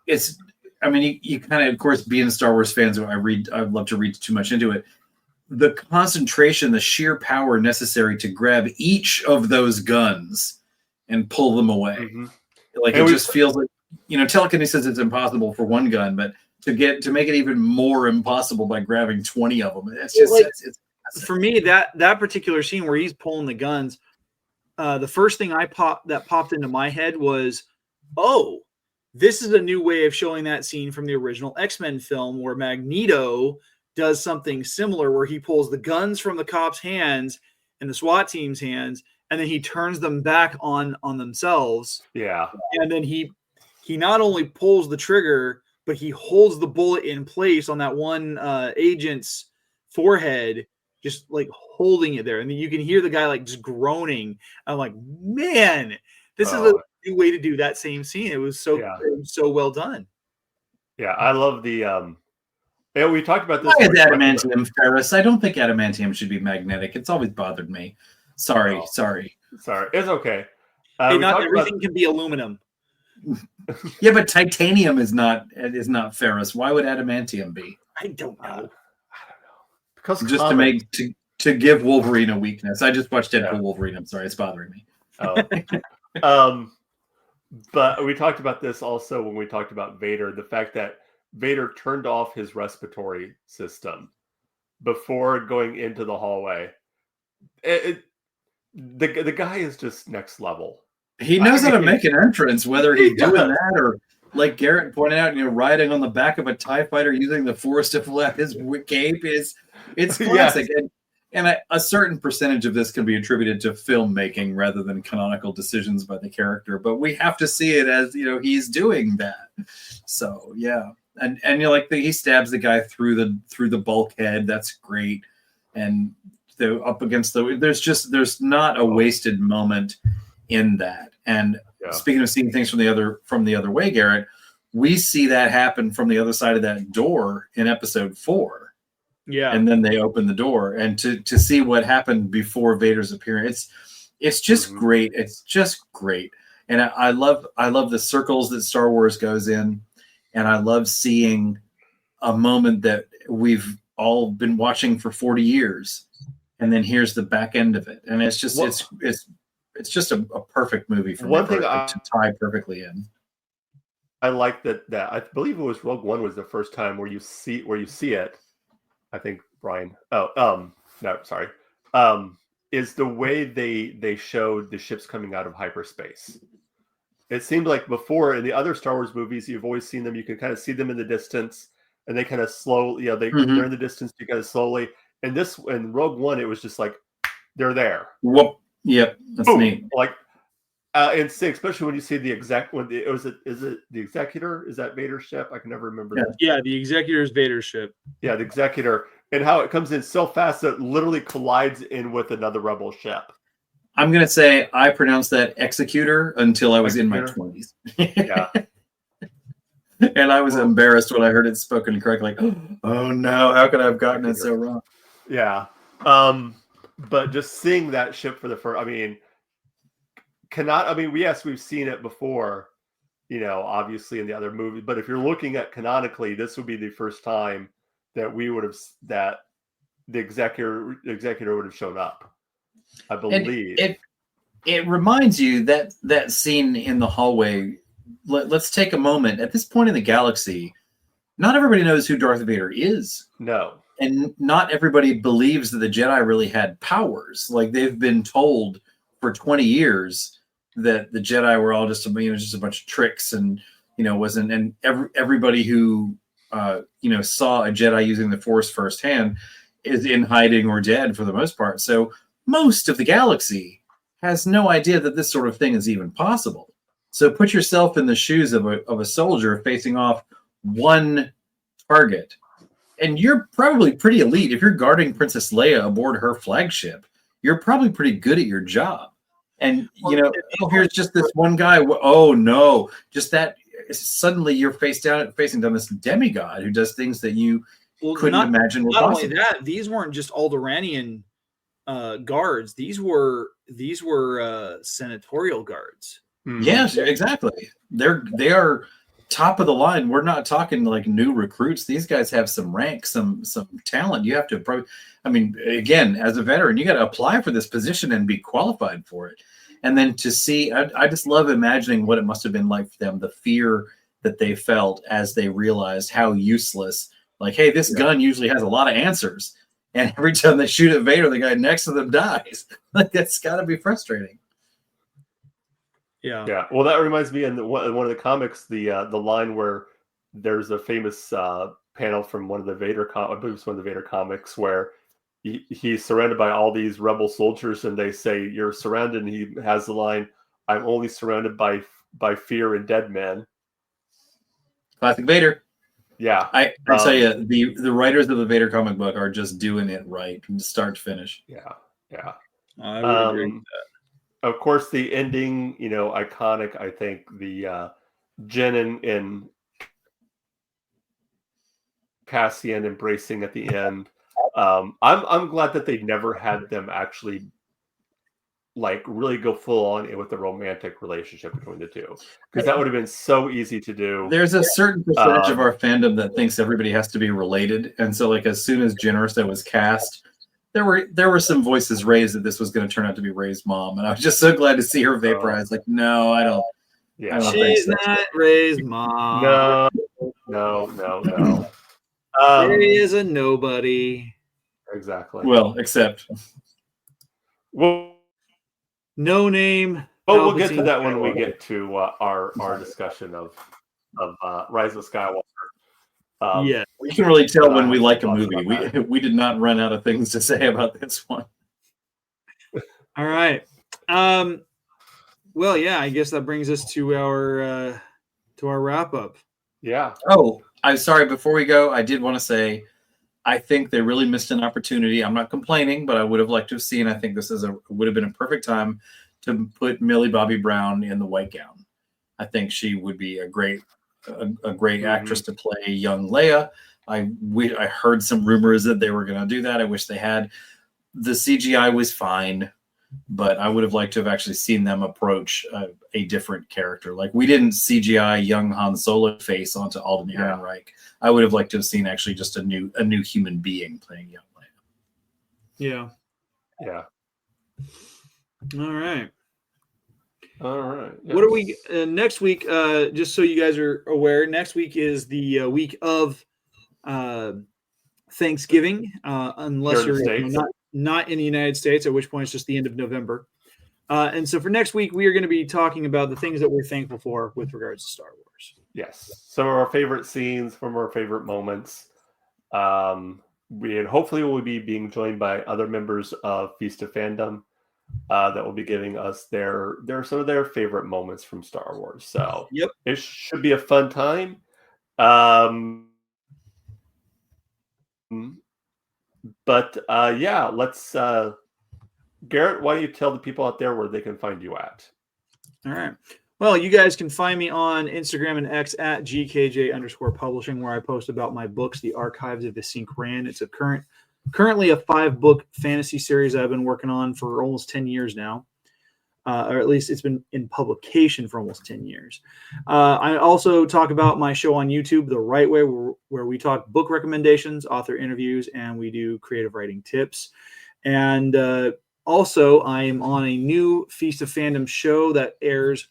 it's, I mean, you kind of course, being Star Wars fans, I'd love to read too much into it. The concentration, the sheer power necessary to grab each of those guns and pull them away. Mm-hmm. Like, it just feels like, you know, telekinesis is impossible for one gun, but to make it even more impossible by grabbing 20 of them. It's just like, it's for me, that particular scene where he's pulling the guns, the first thing that popped into my head was, oh, this is a new way of showing that scene from the original X-Men film where Magneto does something similar, where he pulls the guns from the cops' hands and the SWAT team's hands, and then he turns them back on themselves. Yeah. And then he not only pulls the trigger, but he holds the bullet in place on that one agent's forehead, just like holding it there. And then you can hear the guy like just groaning. I'm like, man, this is a new way to do that same scene. It was so well done. Yeah, I love the yeah, we talked about this. Why is adamantium ferrous? I don't think adamantium should be magnetic. It's always bothered me. Sorry. It's okay. Hey, not everything can be aluminum. Yeah, but titanium is not ferrous. Why would adamantium be? I don't know. Because just to give Wolverine a weakness. I just watched Deadpool Wolverine. I'm sorry, it's bothering me. But we talked about this also when we talked about Vader. The fact that Vader turned off his respiratory system before going into the hallway. The guy is just next level. He knows how to make an entrance, whether he's doing that or, like Garrett pointed out, riding on the back of a TIE fighter using the Force to flap his cape it's classic. Yes. And a certain percentage of this can be attributed to filmmaking rather than canonical decisions by the character. But we have to see it as, he's doing that. So, yeah. And he stabs the guy through the bulkhead. That's great. And they're up against there's not a wasted moment in that. And speaking of seeing things from the other way, Garrett, we see that happen from the other side of that door in episode 4. Yeah. And then they open the door, and to see what happened before Vader's appearance, it's just great. It's just great. And I love the circles that Star Wars goes in, and I love seeing a moment that we've all been watching for 40 years. And then here's the back end of it. And it's just it's just a perfect movie for me to tie perfectly in. I like that I believe it was Rogue One was the first time where you see it. I think Brian. No, sorry. Is the way they showed the ships coming out of hyperspace. It seemed like before in the other Star Wars movies, you've always seen them. You can kind of see them in the distance, and they kind of slow. They're in the distance. You kind of slowly. And in Rogue One, it was just like they're there. Whoop. Yep, that's neat. Like, and especially when you see the exact is it the Executor? Is that Vader's ship? I can never remember. Yeah, the Executor is Vader's ship. Yeah, the Executor, and how it comes in so fast that it literally collides in with another Rebel ship. I'm gonna say I pronounced that Executor until I was in my 20s. Yeah. And I was embarrassed when I heard it spoken correctly. Like, oh no, how could I have gotten it so wrong? Yeah. But just seeing that ship for the first, yes, we've seen it before, obviously in the other movies. But if you're looking at canonically, this would be the first time that that the executor would have shown up, I believe. And it reminds you that scene in the hallway. Let's take a moment. At this point in the galaxy, not everybody knows who Darth Vader is. No. And not everybody believes that the Jedi really had powers. Like, they've been told for 20 years that the Jedi were all just a bunch of tricks, and wasn't. And everybody who saw a Jedi using the Force firsthand is in hiding or dead for the most part. So most of the galaxy has no idea that this sort of thing is even possible. So put yourself in the shoes of a soldier facing off one target. And you're probably pretty elite. If you're guarding Princess Leia aboard her flagship, you're probably pretty good at your job. And, if here's just this one guy, oh no, just that suddenly you're facing down this demigod who does things that you couldn't imagine were possible. Not only that, these weren't just Alderaanian guards. These were senatorial guards. Yes, exactly. They are top of the line. We're not talking like new recruits. These guys have some rank, some talent. You have to probably, again, as a veteran, you got to apply for this position and be qualified for it. And then to see, I just love imagining what it must have been like for them, the fear that they felt as they realized how useless, like, hey, this gun usually has a lot of answers. And every time they shoot at Vader, the guy next to them dies. Like, that's got to be frustrating. Yeah. Yeah. Well, that reminds me in one of the comics, the line where there's a famous panel from one of the Vader, I believe it's one of the Vader comics, where he's surrounded by all these rebel soldiers, and they say, "You're surrounded." And he has the line, "I'm only surrounded by fear and dead men." Classic Vader. Yeah. I tell you, the writers of the Vader comic book are just doing it right from start to finish. Yeah. Yeah. I would agree with that. Of course, the ending, iconic. I think the Jyn and Cassian embracing at the end. I'm glad that they never had them actually like really go full on with the romantic relationship between the two, because that would have been so easy to do. There's a certain percentage of our fandom that thinks everybody has to be related, and so like as soon as Jyn Erso was cast, there were some voices raised that this was going to turn out to be Rey's mom, and I was just so glad to see her vaporized. Like, no, I don't. Yeah, I don't She's think so. not Rey's mom. No. Rey is a nobody. Exactly. Well, except. Well, No name. we'll get to that when we get to our discussion of Rise of Skywalker. Yeah. We can really tell when we like a movie. We did not run out of things to say about this one. All right. Well, yeah, I guess that brings us to our wrap up. Yeah. Oh, I'm sorry. Before we go, I did want to say, I think they really missed an opportunity. I'm not complaining, but I would have liked to have seen. I think this would have been a perfect time to put Millie Bobby Brown in the white gown. I think she would be a great actress to play young Leia. I heard some rumors that they were going to do that. I wish they had. The CGI was fine, but I would have liked to have actually seen them approach a different character. Like, we didn't CGI young Han Solo face onto Alden Ehrenreich. I would have liked to have seen actually just a new human being playing young Leia. Yeah. All right. Yes. What are we next week? Just so you guys are aware, next week is the week of Thanksgiving, unless you're not in the United States, at which point it's just the end of November. And so for next week, we are going to be talking about the things that we're thankful for with regards to Star Wars. Yes, some of our favorite scenes, some of our favorite moments. Hopefully we'll be being joined by other members of Feast of Fandom that will be giving us some of their favorite moments from Star Wars. So it should be a fun time. But let's Garrett, why don't you tell the people out there where they can find you at? All right. Well, you guys can find me on Instagram and X at GKJ_publishing, where I post about my books, The Archives of Ysink Rand. It's currently a 5-book fantasy series I've been working on for almost 10 years now. Or at least it's been in publication for almost 10 years. I also talk about my show on YouTube, The Right Way, where we talk book recommendations, author interviews, and we do creative writing tips. And also, I am on a new Feast of Fandom show that airs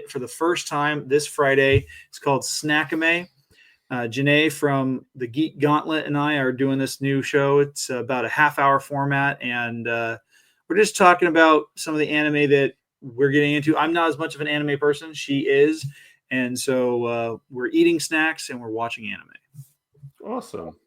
for the first time this Friday. It's called Snackame. Janae from the Geek Gauntlet and I are doing this new show. It's about a half-hour format, and we're just talking about some of the anime that we're getting into. I'm not as much of an anime person. She is. And so we're eating snacks and we're watching anime. Awesome.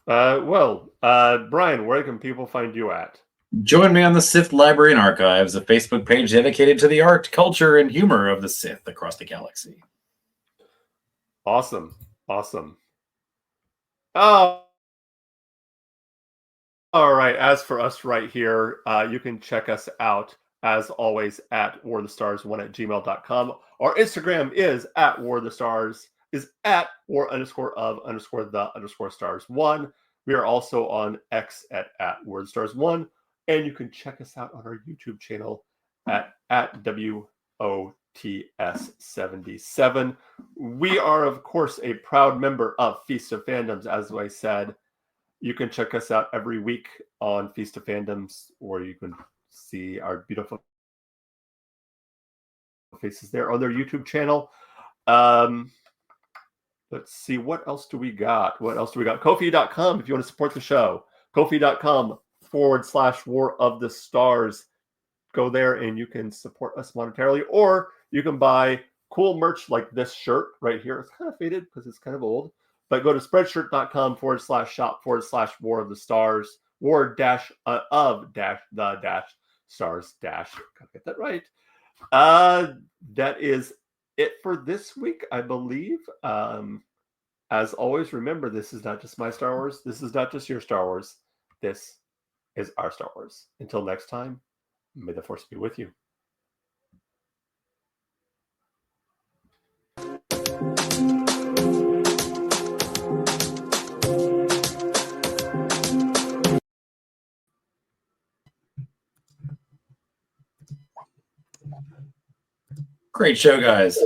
Brian, where can people find you at? Join me on the Sith Library and Archives, a Facebook page dedicated to the art, culture, and humor of the Sith across the galaxy. Awesome. Oh, all right. As for us right here, you can check us out, as always, at warthestars1@gmail.com. Our Instagram is at warthestars, is at war_of_the_stars1. We are also on X at warthestars1. And you can check us out on our YouTube channel at WOTS77. We are, of course, a proud member of Feast of Fandoms, as I said. You can check us out every week on Feast of Fandoms, or you can see our beautiful faces there on their YouTube channel. Let's see, what else do we got? Ko-fi.com if you want to support the show. Ko-fi.com/War of the Stars. Go there and you can support us monetarily, or you can buy cool merch like this shirt right here. It's kind of faded because it's kind of old, but go to spreadshirt.com/shop/War of the Stars, War-of-the-stars. Gotta get that right. That is it for this week, I believe. As always, remember, this is not just my Star Wars. This is not just your Star Wars. This is our Star Wars. Until next time, may the Force be with you. Great show, guys.